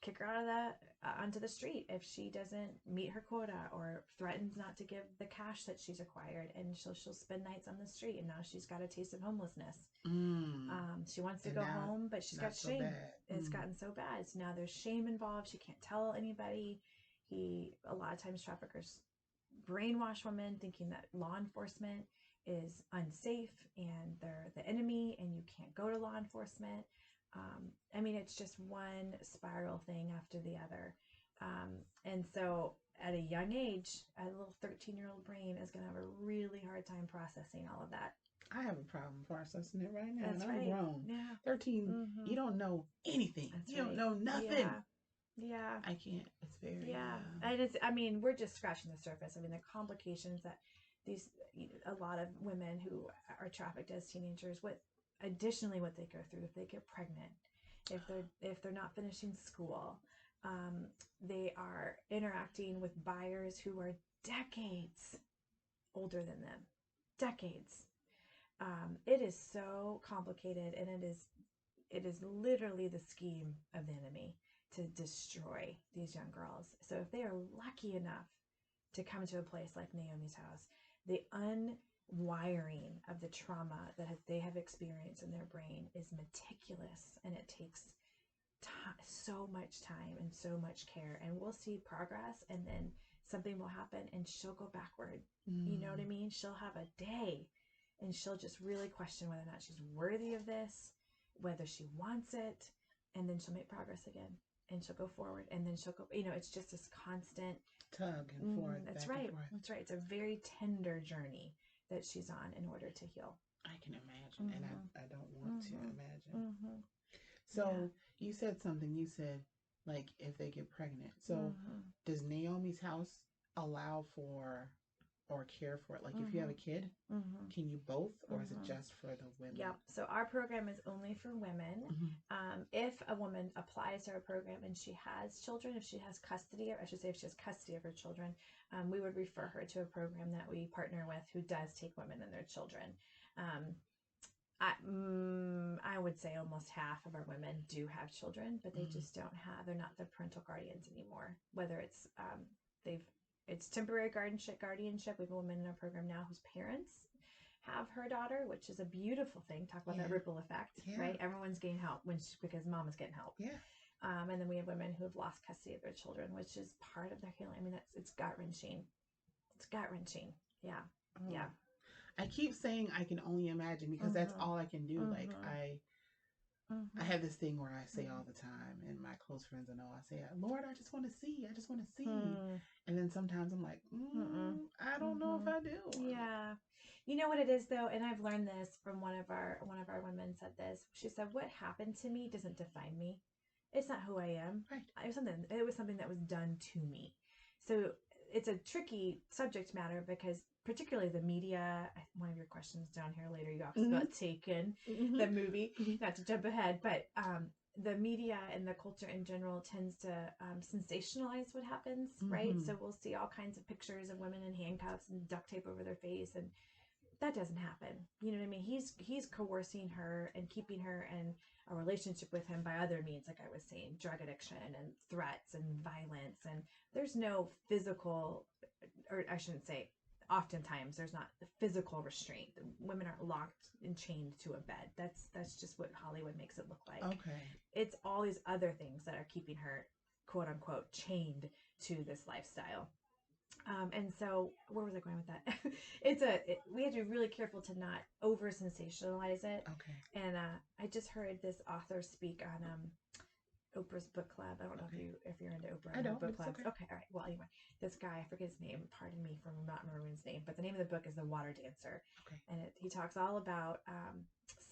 B: kick her out of onto the street if she doesn't meet her quota or threatens not to give the cash that she's acquired, and she'll spend nights on the street, and now she's got a taste of homelessness. She wants to go home, but she's got shame. It's gotten so bad. So now there's shame involved. She can't tell anybody. A lot of times traffickers brainwash women thinking that law enforcement is unsafe and they're the enemy and you can't go to law enforcement. I mean, it's just one spiral thing after the other. And so at a young age, a little 13-year-old brain is going to have a really hard time processing all of that.
A: I have a problem processing it right now,
B: That's
A: and I'm
B: right.
A: grown.
B: Yeah.
A: 13,
B: Mm-hmm.
A: you don't know anything.
B: That's
A: You don't
B: right.
A: know nothing.
B: Yeah. Yeah.
A: I can't. It's very.
B: Yeah. And it's, I mean, we're just scratching the surface. I mean, the complications that these, a lot of women who are trafficked as teenagers, what additionally what they go through if they get pregnant, if they're not finishing school, they are interacting with buyers who are decades older than them, decades. It is so complicated, and it is literally the scheme of the enemy to destroy these young girls. So if they are lucky enough to come to a place like Naomi's house, the unwiring of the trauma that they have experienced in their brain is meticulous, and it takes so much time and so much care. And we'll see progress, and then something will happen and she'll go backward. You know what I mean? She'll have a day and she'll just really question whether or not she's worthy of this, whether she wants it, and then she'll make progress again, and she'll go forward, and then she'll go, it's just this constant
A: tug and forth.
B: That's
A: back
B: right.
A: and forth.
B: That's right. It's a very tender journey that she's on in order to heal.
A: I can imagine, and I don't want to imagine. So you said something. You said, like, if they get pregnant. So does Naomi's house allow for or care for it? Like, if you have a kid, can you both, or is it just for the women?
B: Yep. So our program is only for women. If a woman applies to our program and she has children, if she has custody, or I should say if she has custody of her children, we would refer her to a program that we partner with who does take women and their children. I would say almost half of our women do have children, but they just they're not the parental guardians anymore. Whether it's, it's temporary guardianship. We have a woman in our program now whose parents have her daughter, which is a beautiful thing. Talk about that ripple effect, right? Everyone's getting help because mom is getting help.
A: Yeah.
B: And then we have women who have lost custody of their children, which is part of their healing. I mean, it's gut wrenching. It's gut wrenching. Yeah.
A: Oh.
B: Yeah.
A: I keep saying I can only imagine because that's all I can do. Like I have this thing where I say all the time, and my close friends know, I say, Lord, I just want to see. I just want to see. And then sometimes I'm like, I don't know if I do.
B: Yeah. You know what it is though, and I've learned this from one of our women said this. She said, what happened to me doesn't define me. It's not who I am.
A: Right.
B: It was something that was done to me. So it's a tricky subject matter because particularly the media, one of your questions down here later, you asked about Taken, the movie, not to jump ahead, but the media and the culture in general tends to sensationalize what happens, right? So we'll see all kinds of pictures of women in handcuffs and duct tape over their face, and that doesn't happen. You know what I mean? He's coercing her and keeping her in a relationship with him by other means, like I was saying, drug addiction and threats and violence, and there's no physical, or I shouldn't say, oftentimes there's not the physical restraint. Women aren't locked and chained to a bed. That's just what Hollywood makes it look like.
A: Okay. It's
B: all these other things that are keeping her, quote unquote, chained to this lifestyle. And so where was I going with that? We have to be really careful to not over sensationalize it.
A: Okay.
B: And I just heard this author speak on Oprah's book club. I don't know if you're into Oprah.
A: I don't.
B: Book clubs.
A: Okay.
B: Okay. All right. Well, anyway, this guy, I forget his name. Pardon me for not remembering his name, but the name of the book is The Water Dancer.
A: Okay.
B: And he talks all about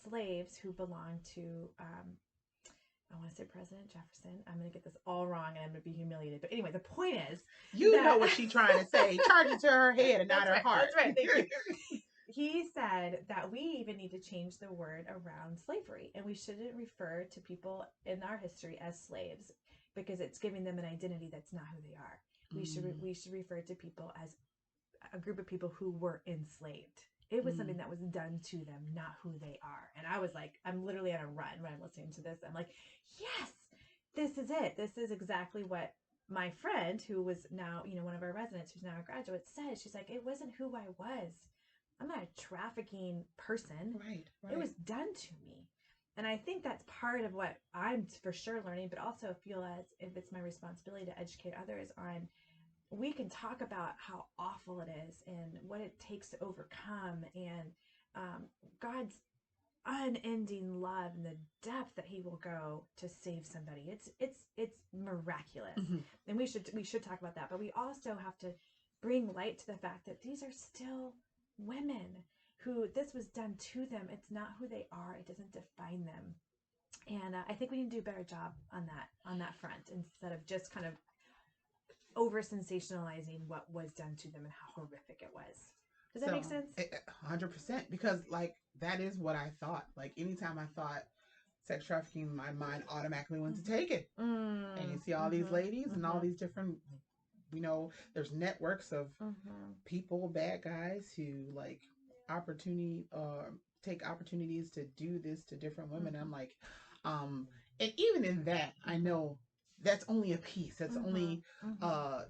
B: slaves who belong to, I want to say President Jefferson. I'm going to get this all wrong and I'm going to be humiliated. But anyway, the point is,
A: you know what she's trying to say. Charge it to her head and not her heart.
B: That's right. Thank you. He said that we even need to change the word around slavery, and we shouldn't refer to people in our history as slaves because it's giving them an identity that's not who they are. We should refer to people as a group of people who were enslaved. It was something that was done to them, not who they are. And I was like, I'm literally on a run when I'm listening to this. I'm like, yes, this is it. This is exactly what my friend, who was now, one of our residents, who's now a graduate, said. She's like, it wasn't who I was. I'm not a trafficking person.
A: Right.
B: It was done to me. And I think that's part of what I'm for sure learning, but also feel as if it's my responsibility to educate others on. We can talk about how awful it is and what it takes to overcome, and God's unending love and the depth that he will go to save somebody. It's miraculous. And we should talk about that. But we also have to bring light to the fact that these are still women who this was done to them. It's not who they are. It doesn't define them. And I think we need to do a better job on that front, instead of just kind of over sensationalizing what was done to them and how horrific it was. Does that make sense?
A: 100%. Because like that is what I thought. Like anytime I thought sex trafficking, my mind automatically went to take it. And you see all these ladies and all these different, there's networks of people, bad guys who like take opportunities to do this to different women. I'm like, and even in that, I know that's only a piece. That's only a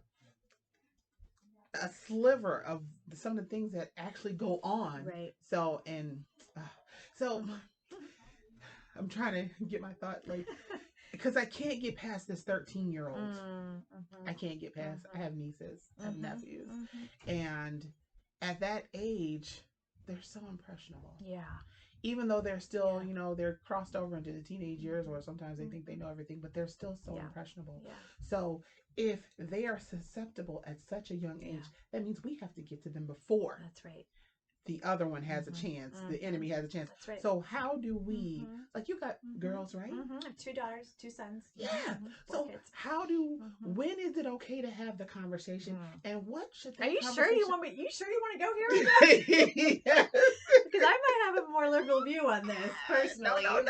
A: sliver of some of the things that actually go on.
B: Right.
A: So, I'm trying to get my thought, like, because I can't get past this 13-year-old. I can't get past. I have nieces, I have nephews, and at that age, they're so impressionable.
B: Yeah.
A: Even though they're still, they're crossed over into the teenage years, or sometimes they think they know everything, but they're still so impressionable. Yeah. So if they are susceptible at such a young age, that means we have to get to them before.
B: That's right.
A: The other one has a chance. The enemy has a chance.
B: That's right.
A: So how do we, like you got girls, right?
B: I have 2 daughters, 2 sons.
A: Yeah. So
B: kids.
A: how do, when is it okay to have the conversation? And what should that
B: Are you
A: conversation...
B: sure you want to go here?
A: Yes.
B: Because I might have a more liberal view on this personally.
A: No,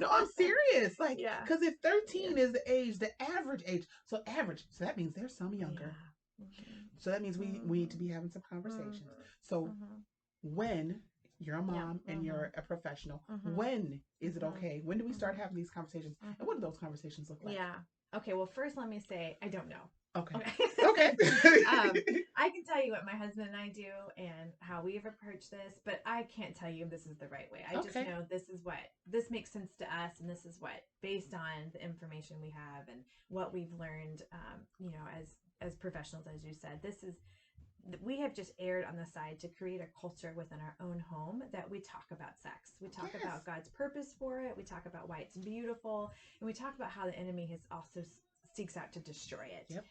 A: I'm serious. Like, because if 13 is the age, the average age, so that means there's some younger. So that means we need to be having some conversations. So when you're a mom and you're a professional, when is it okay? When do we start having these conversations? And what do those conversations look like?
B: Yeah. Okay. Well, first let me say, I don't know.
A: Okay.
B: I can tell you what my husband and I do and how we have approached this, but I can't tell you this is the right way. I just know this makes sense to us, and this is what, based on the information we have and what we've learned, as professionals, as you said, we have just erred on the side to create a culture within our own home that we talk about sex. We talk about God's purpose for it. We talk about why it's beautiful, and we talk about how the enemy has also seeks out to destroy it.
A: Yep.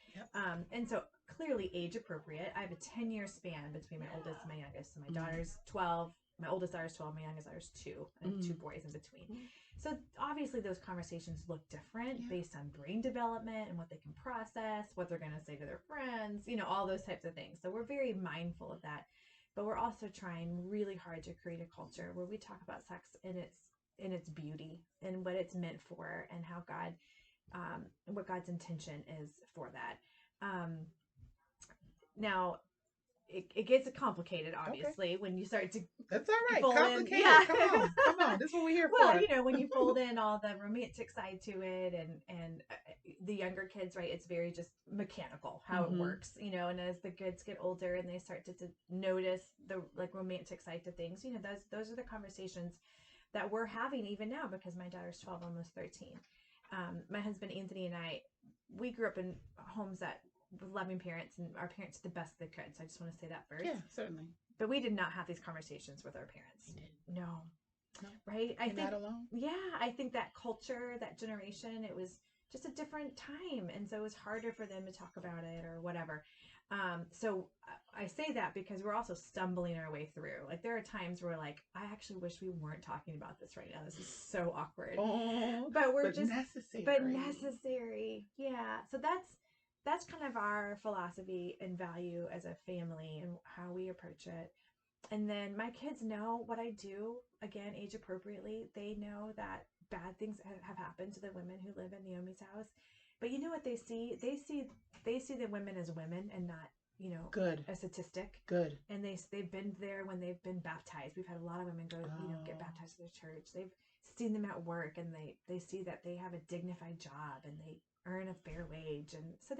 B: And so clearly age appropriate. I have a 10-year span between my oldest and my youngest. So my daughter's 12. My oldest daughter's 12. My youngest daughter's 2. And 2 boys in between. So obviously those conversations look different based on brain development and what they can process, what they're going to say to their friends, all those types of things. So we're very mindful of that. But we're also trying really hard to create a culture where we talk about sex in its beauty and what it's meant for, and how God, what God's intention is for that. Now, it gets complicated, obviously, when you start to...
A: That's all right. Complicated.
B: Yeah.
A: Come on. This is what we're here
B: for.
A: Well,
B: when you fold in all the romantic side to it, and the younger kids, right, it's very just mechanical how it works, and as the kids get older and they start to notice the romantic side to things, those are the conversations that we're having even now, because my daughter's 12, almost 13. My husband Anthony and I, we grew up in homes that with loving parents, and our parents did the best they could. So I just want to say that first.
A: Yeah, certainly.
B: But we did not have these conversations with our parents. No. Right? I think
A: not alone.
B: Yeah, I think that culture, that generation, it was just a different time, and so it was harder for them to talk about it or whatever. So I say that because we're also stumbling our way through. Like, there are times where, like, I actually wish we weren't talking about this right now. This is so awkward. But necessary. But necessary. Yeah. So that's kind of our philosophy and value as a family and how we approach it. And then my kids know what I do, again, age appropriately. They know that bad things have happened to the women who live in Naomi's house. But you know what they see? They see the women as women and not,
A: good,
B: a statistic.
A: Good.
B: And they've been there when they've been baptized. We've had a lot of women go, get baptized at their church. They've seen them at work, and they see that they have a dignified job and they earn a fair wage, and so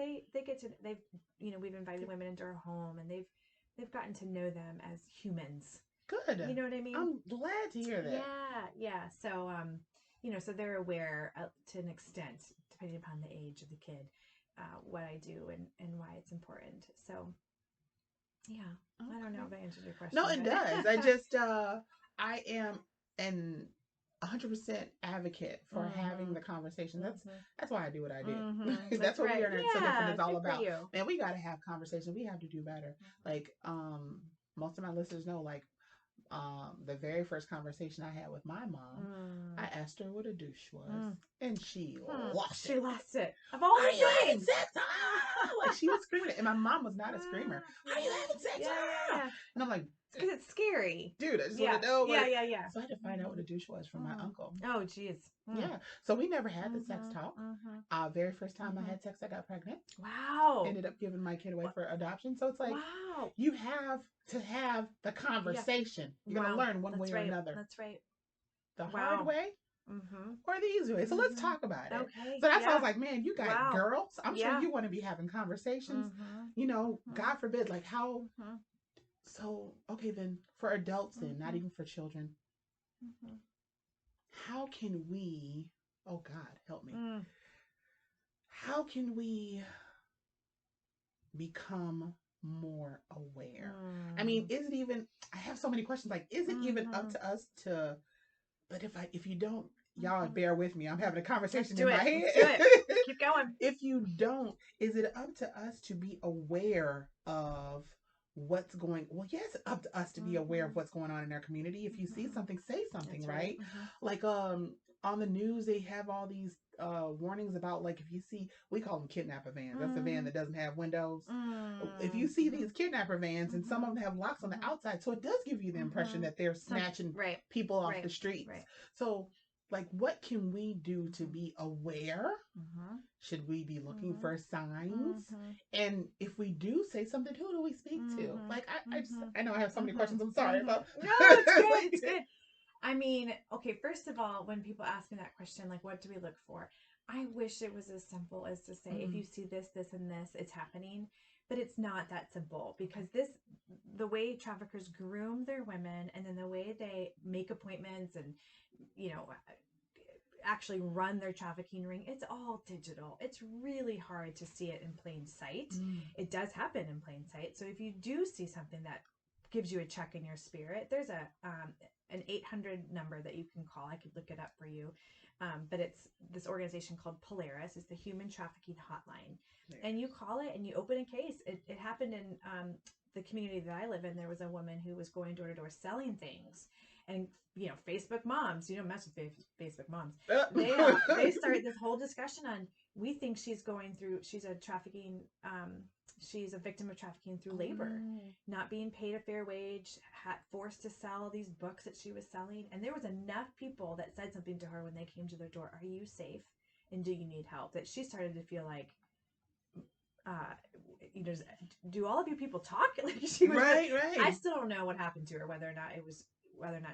B: we've invited women into our home, and they've gotten to know them as humans.
A: Good.
B: You know what I mean?
A: I'm glad to hear that.
B: Yeah. So so they're aware to an extent, depending upon the age of the kid, what I do and why it's important. So yeah, okay. I don't know if I answered your question.
A: No, it does. I just I am and 100% advocate for having the conversation. That's why I do what I do. That's what
B: right.
A: We Are Not So Different is all
B: good for
A: about.
B: you.
A: Man, we got to have conversations. We have to do better. Like, most of my listeners know, like, the very first conversation I had with my mom, I asked her what a douche was, and she lost it.
B: She lost it. Of all the things,
A: sex? Like, she was screaming it, and my mom was not a screamer. Are you having sex?
B: Yeah.
A: And I'm like,
B: because it's scary,
A: dude. I just want to know.
B: Yeah.
A: So I had to find out what a douche was from my uncle.
B: Oh, geez.
A: Yeah. So we never had the sex talk. Very first time I had sex, I got pregnant.
B: Wow.
A: Ended up giving my kid away for adoption. So it's like,
B: wow.
A: You have to have the conversation. You're going to learn one way or another.
B: That's right.
A: The hard way or the easy way. So let's talk about it.
B: Okay.
A: So that's why I was like, man, you got girls. I'm sure
B: Yeah.
A: you want to be having conversations. You know, God forbid, like how. So, okay, then for adults, then not even for children. How can we, oh God, help me. How can we become more aware? I mean, is it even, I have so many questions, like, is it even up to us to, but if you don't, y'all bear with me, I'm having a conversation in my head.
B: Let's do it. Keep going.
A: If you don't, is it up to us to be aware of what's going, well, yes, it's up to us to be aware of what's going on in our community. If you see something, say something. That's right. Like, on the news, they have all these warnings about, like, if you see, we call them kidnapper vans. That's a van that doesn't have windows. If you see these kidnapper vans, and some of them have locks on the outside, so it does give you the impression that they're snatching people off the streets. So, like, what can we do to be aware? Should we be looking for signs? And if we do say something, who do we speak to? Like, I know I have so many questions. I'm sorry about.
B: No, it's good. It's good. I mean, okay, first of all, when people ask me that question, like, what do we look for? I wish it was as simple as to say, if you see this, this, and this, it's happening. But it's not that simple, because the way traffickers groom their women, and then the way they make appointments and, you know, actually run their trafficking ring, it's all digital. It's really hard to see it in plain sight. It does happen in plain sight. So if you do see something that gives you a check in your spirit, there's an 800 number that you can call. I could look it up for you. But it's this organization called Polaris. It's the Human Trafficking Hotline. And you call it and you open a case. It happened in the community that I live in. There was a woman who was going door to door selling things. And, you know, Facebook moms, you don't mess with Facebook moms. They started this whole discussion on, we think she's a trafficking, she's a victim of trafficking through labor, not being paid a fair wage, forced to sell these books that she was selling. And there was enough people that said something to her when they came to their door, are you safe? And do you need help? That she started to feel like, you know, do all of you people talk? Like, she was right. I still don't know what happened to her, whether or not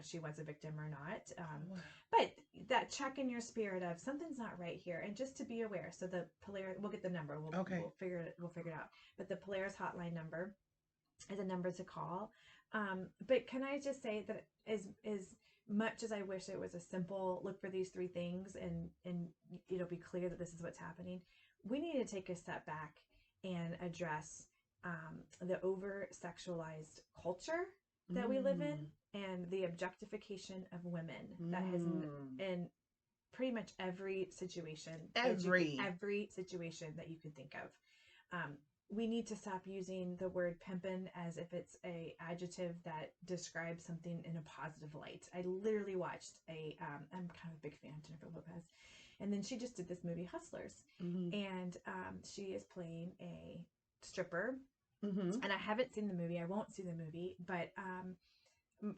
B: she was a victim or not. But that check in your spirit of something's not right here, and just to be aware. So the Polaris, we'll get the number. We'll figure it out. But the Polaris hotline number is a number to call. But can I just say that as much as I wish it was a simple look for these three things and it'll be clear that this is what's happening, we need to take a step back and address the over sexualized culture that we live in, and the objectification of women that has in pretty much every situation, every situation that you could think of. We need to stop using the word pimpin' as if it's a adjective that describes something in a positive light. I literally watched I'm kind of a big fan of Jennifer Lopez, and then she just did this movie Hustlers, and she is playing a stripper. And I haven't seen the movie. I won't see the movie, but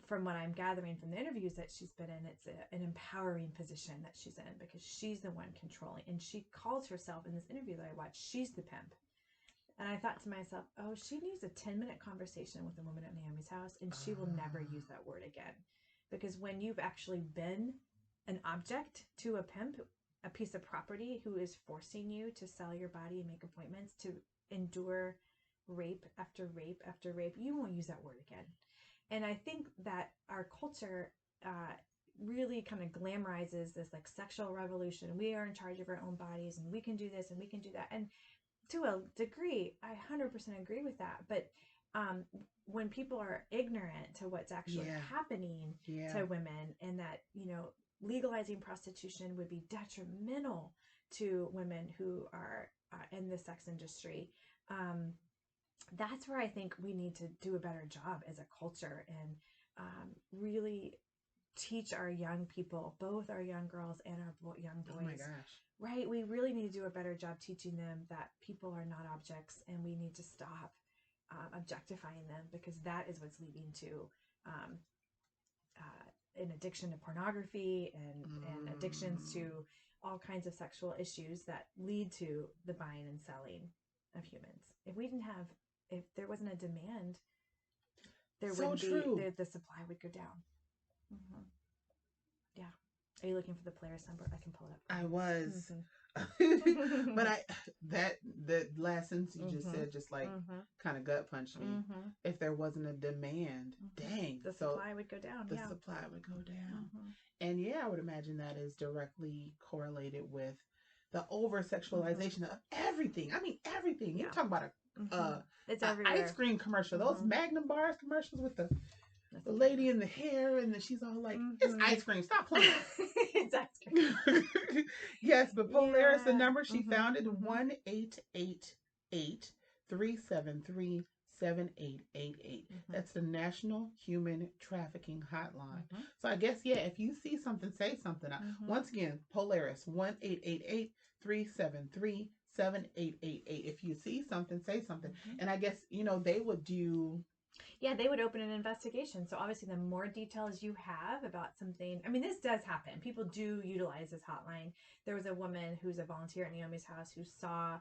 B: from what I'm gathering from the interviews that she's been in, it's an empowering position that she's in, because she's the one controlling. And she calls herself, in this interview that I watched, she's the pimp. And I thought to myself, oh, she needs a 10-minute conversation with a woman at Naomi's house, and she will never use that word again. Because when you've actually been an object to a pimp, a piece of property who is forcing you to sell your body and make appointments, to endure rape after rape after rape, you won't use that word again. And I think that our culture really kind of glamorizes this, like, sexual revolution. We are in charge of our own bodies, and we can do this and we can do that. And to a degree, I 100% agree with that. But when people are ignorant to what's actually happening to women, and that, legalizing prostitution would be detrimental to women who are in the sex industry. That's where I think we need to do a better job as a culture, and really teach our young people, both our young girls and our young boys.
A: Oh my gosh.
B: Right? We really need to do a better job teaching them that people are not objects, and we need to stop objectifying them, because that is what's leading to an addiction to pornography and addictions to all kinds of sexual issues that lead to the buying and selling of humans. If there wasn't a demand, there wouldn't be, the supply would go down. Mm-hmm. Yeah. Are you looking for the Polaris number? I can pull it up.
A: I was.
B: Mm-hmm.
A: But the last sentence you just said just like kind of gut punched me. If there wasn't a demand, dang.
B: The supply would go down.
A: The supply would go down. And I would imagine that is directly correlated with the over sexualization of everything. I mean, everything. You talk about
B: it's
A: ice cream commercial, those Magnum bars commercials with the lady in the hair, and then she's all like, it's ice cream, stop playing.
B: It's ice cream.
A: Yes, but Polaris, the number she founded, 1-888-373-7888. That's the National Human Trafficking Hotline. So I guess, if you see something, say something. Once again, Polaris, 1-888-373-7888. If you see something, say something. And I guess, they would do...
B: Yeah, they would open an investigation. So obviously the more details you have about something, I mean, this does happen. People do utilize this hotline. There was a woman who's a volunteer at Naomi's house who saw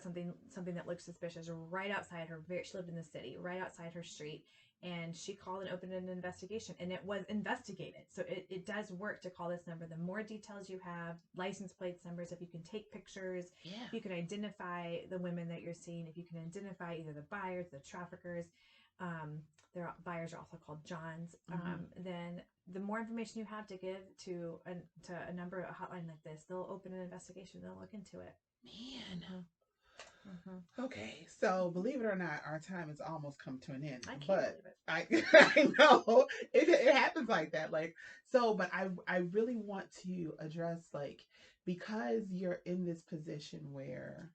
B: something that looked suspicious right outside her. She lived in the city, right outside her street. And she called and opened an investigation, and it was investigated. So it does work to call this number. The more details you have, license plates numbers, if you can take pictures, if you can identify the women that you're seeing, if you can identify either the buyers, the traffickers, their buyers are also called Johns, then the more information you have to give to a number, a hotline like this, they'll open an investigation, they'll look into it.
A: Man. Okay, so believe it or not, our time has almost come to an end.
B: I can't
A: but
B: believe it.
A: I know it happens like that. But I really want to address, because you're in this position where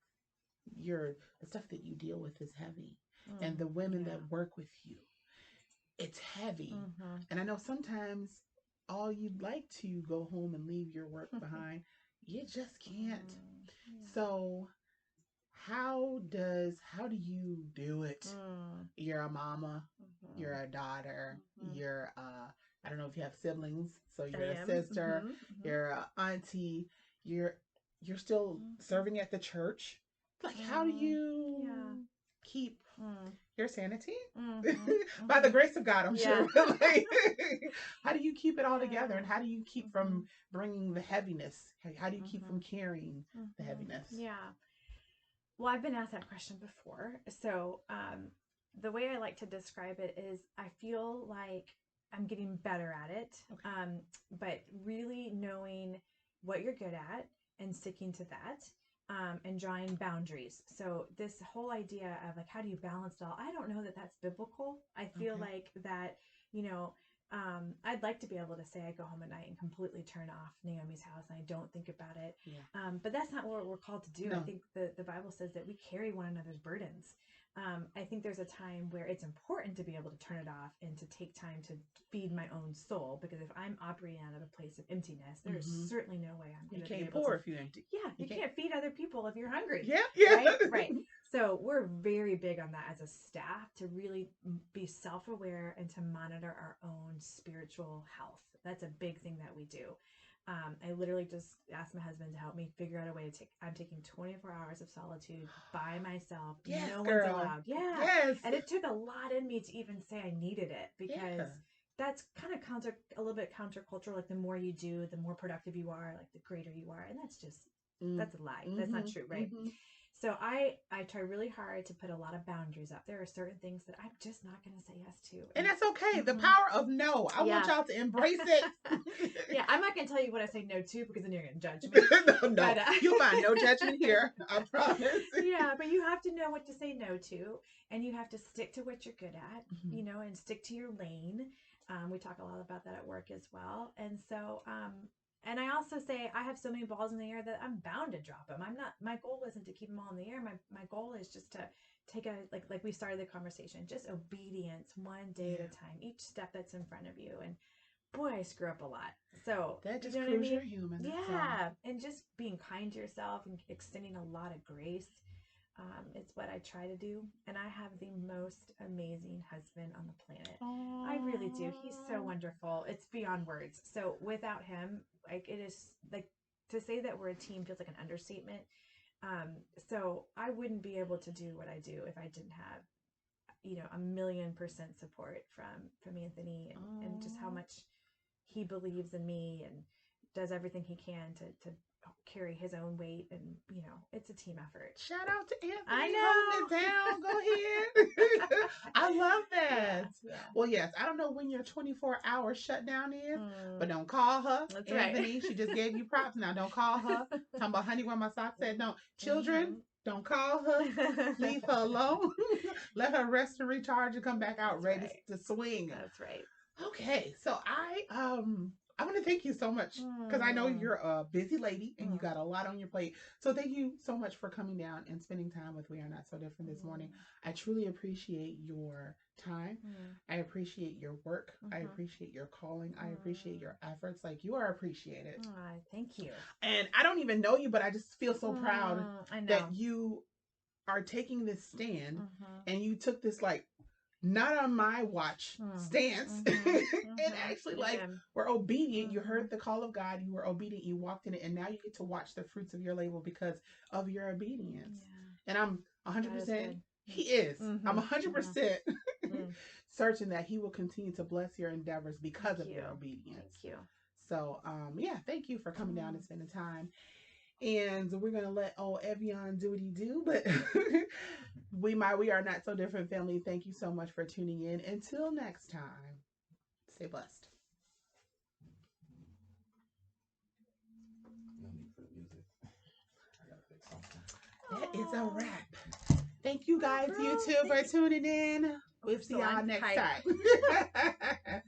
A: the stuff that you deal with is heavy, and the women that work with you, it's heavy. And I know sometimes all you'd like to go home and leave your work behind, you just can't. So how do you do it? You're a mama, you're a daughter, you're I don't know if you have siblings, so you're a sister, you're an auntie, you're still serving at the church. How do you keep your sanity? By the grace of God, I'm sure. How do you keep it all together, and how do you keep from bringing the heaviness? How do you keep from carrying the heaviness?
B: Well, I've been asked that question before. So the way I like to describe it is I feel like I'm getting better at it, but really knowing what you're good at and sticking to that, and drawing boundaries. So this whole idea of how do you balance it all? I don't know that that's biblical. I feel like that, I'd like to be able to say I go home at night and completely turn off Naomi's house and I don't think about it. But that's not what we're called to do. No. I think the Bible says that we carry one another's burdens. I think there's a time where it's important to be able to turn it off and to take time to feed my own soul, because if I'm operating out of a place of emptiness, there's certainly no way I'm going to be able to. You can't pour if you're empty. Yeah, you can't feed other people if you're hungry. Right. So we're very big on that as a staff, to really be self-aware and to monitor our own spiritual health. That's a big thing that we do. I literally just asked my husband to help me figure out a way to I'm taking 24 hours of solitude by myself.
A: Yes,
B: no
A: girl.
B: One's allowed. Yeah.
A: Yes.
B: And it took a lot in me to even say I needed it, because that's kind of a little bit countercultural. The more you do, the more productive you are, the greater you are. And that's just, that's a lie. That's not true. Right. So I try really hard to put a lot of boundaries up. There are certain things that I'm just not going to say yes to.
A: And that's okay. The power of no. I want y'all to embrace it.
B: Yeah, I'm not going to tell you what I say no to because then you're going to judge me.
A: No. But, you'll find no judgment here. I promise.
B: Yeah, but you have to know what to say no to, and you have to stick to what you're good at, you know, and stick to your lane. We talk a lot about that at work as well. And so, and I also say I have so many balls in the air that I'm bound to drop them. I'm not, my goal isn't to keep them all in the air. My goal is just to take like we started the conversation, just obedience one day at a time, each step that's in front of you. And boy, I screw up a lot. So
A: that just
B: you know
A: proves
B: what I mean?
A: you're human.
B: Yeah. And just being kind to yourself and extending a lot of grace. It's what I try to do. And I have the most amazing husband on the planet.
A: Aww.
B: I really do. He's so wonderful. It's beyond words. So without him, like, it is like, to say that we're a team feels like an understatement. So I wouldn't be able to do what I do if I didn't have, you know, 1,000,000% support from Anthony, and just how much he believes in me and does everything he can to carry his own weight. And, you know, it's a team effort.
A: Shout out to Anthony.
B: I know.
A: Holding it down. Go ahead. I love that.
B: Yeah.
A: Well, yes, I don't know when your 24-hour shutdown is, but don't call her.
B: That's
A: Anthony,
B: right.
A: she just gave you props. Now don't call her. Talking about, honey, when my socks said no. Children, don't call her. Leave her alone. Let her rest and recharge and come back out ready to swing.
B: That's right.
A: Okay, so I want to thank you so much because I know you're a busy lady and you got a lot on your plate. So thank you so much for coming down and spending time with We Are Not So Different this morning. I truly appreciate your time. I appreciate your work. I appreciate your calling. I appreciate your efforts. Like, you are appreciated.
B: Thank you.
A: And I don't even know you, but I just feel so proud that you are taking this stand and you took this, like, not on my watch stance and actually we're obedient. You heard the call of God, you were obedient, you walked in it, and now you get to watch the fruits of your labor because of your obedience. And I'm 100% he is. I'm 100% certain that he will continue to bless your endeavors because of your obedience.
B: Thank you.
A: So thank you for coming down and spending time. And we're gonna let old Evian do what he do, but we are not so different family. Thank you so much for tuning in. Until next time, stay blessed.
C: No need for the music. I gotta fix something.
A: That is a wrap. Thank you guys, YouTube, for tuning in. We'll see y'all next time.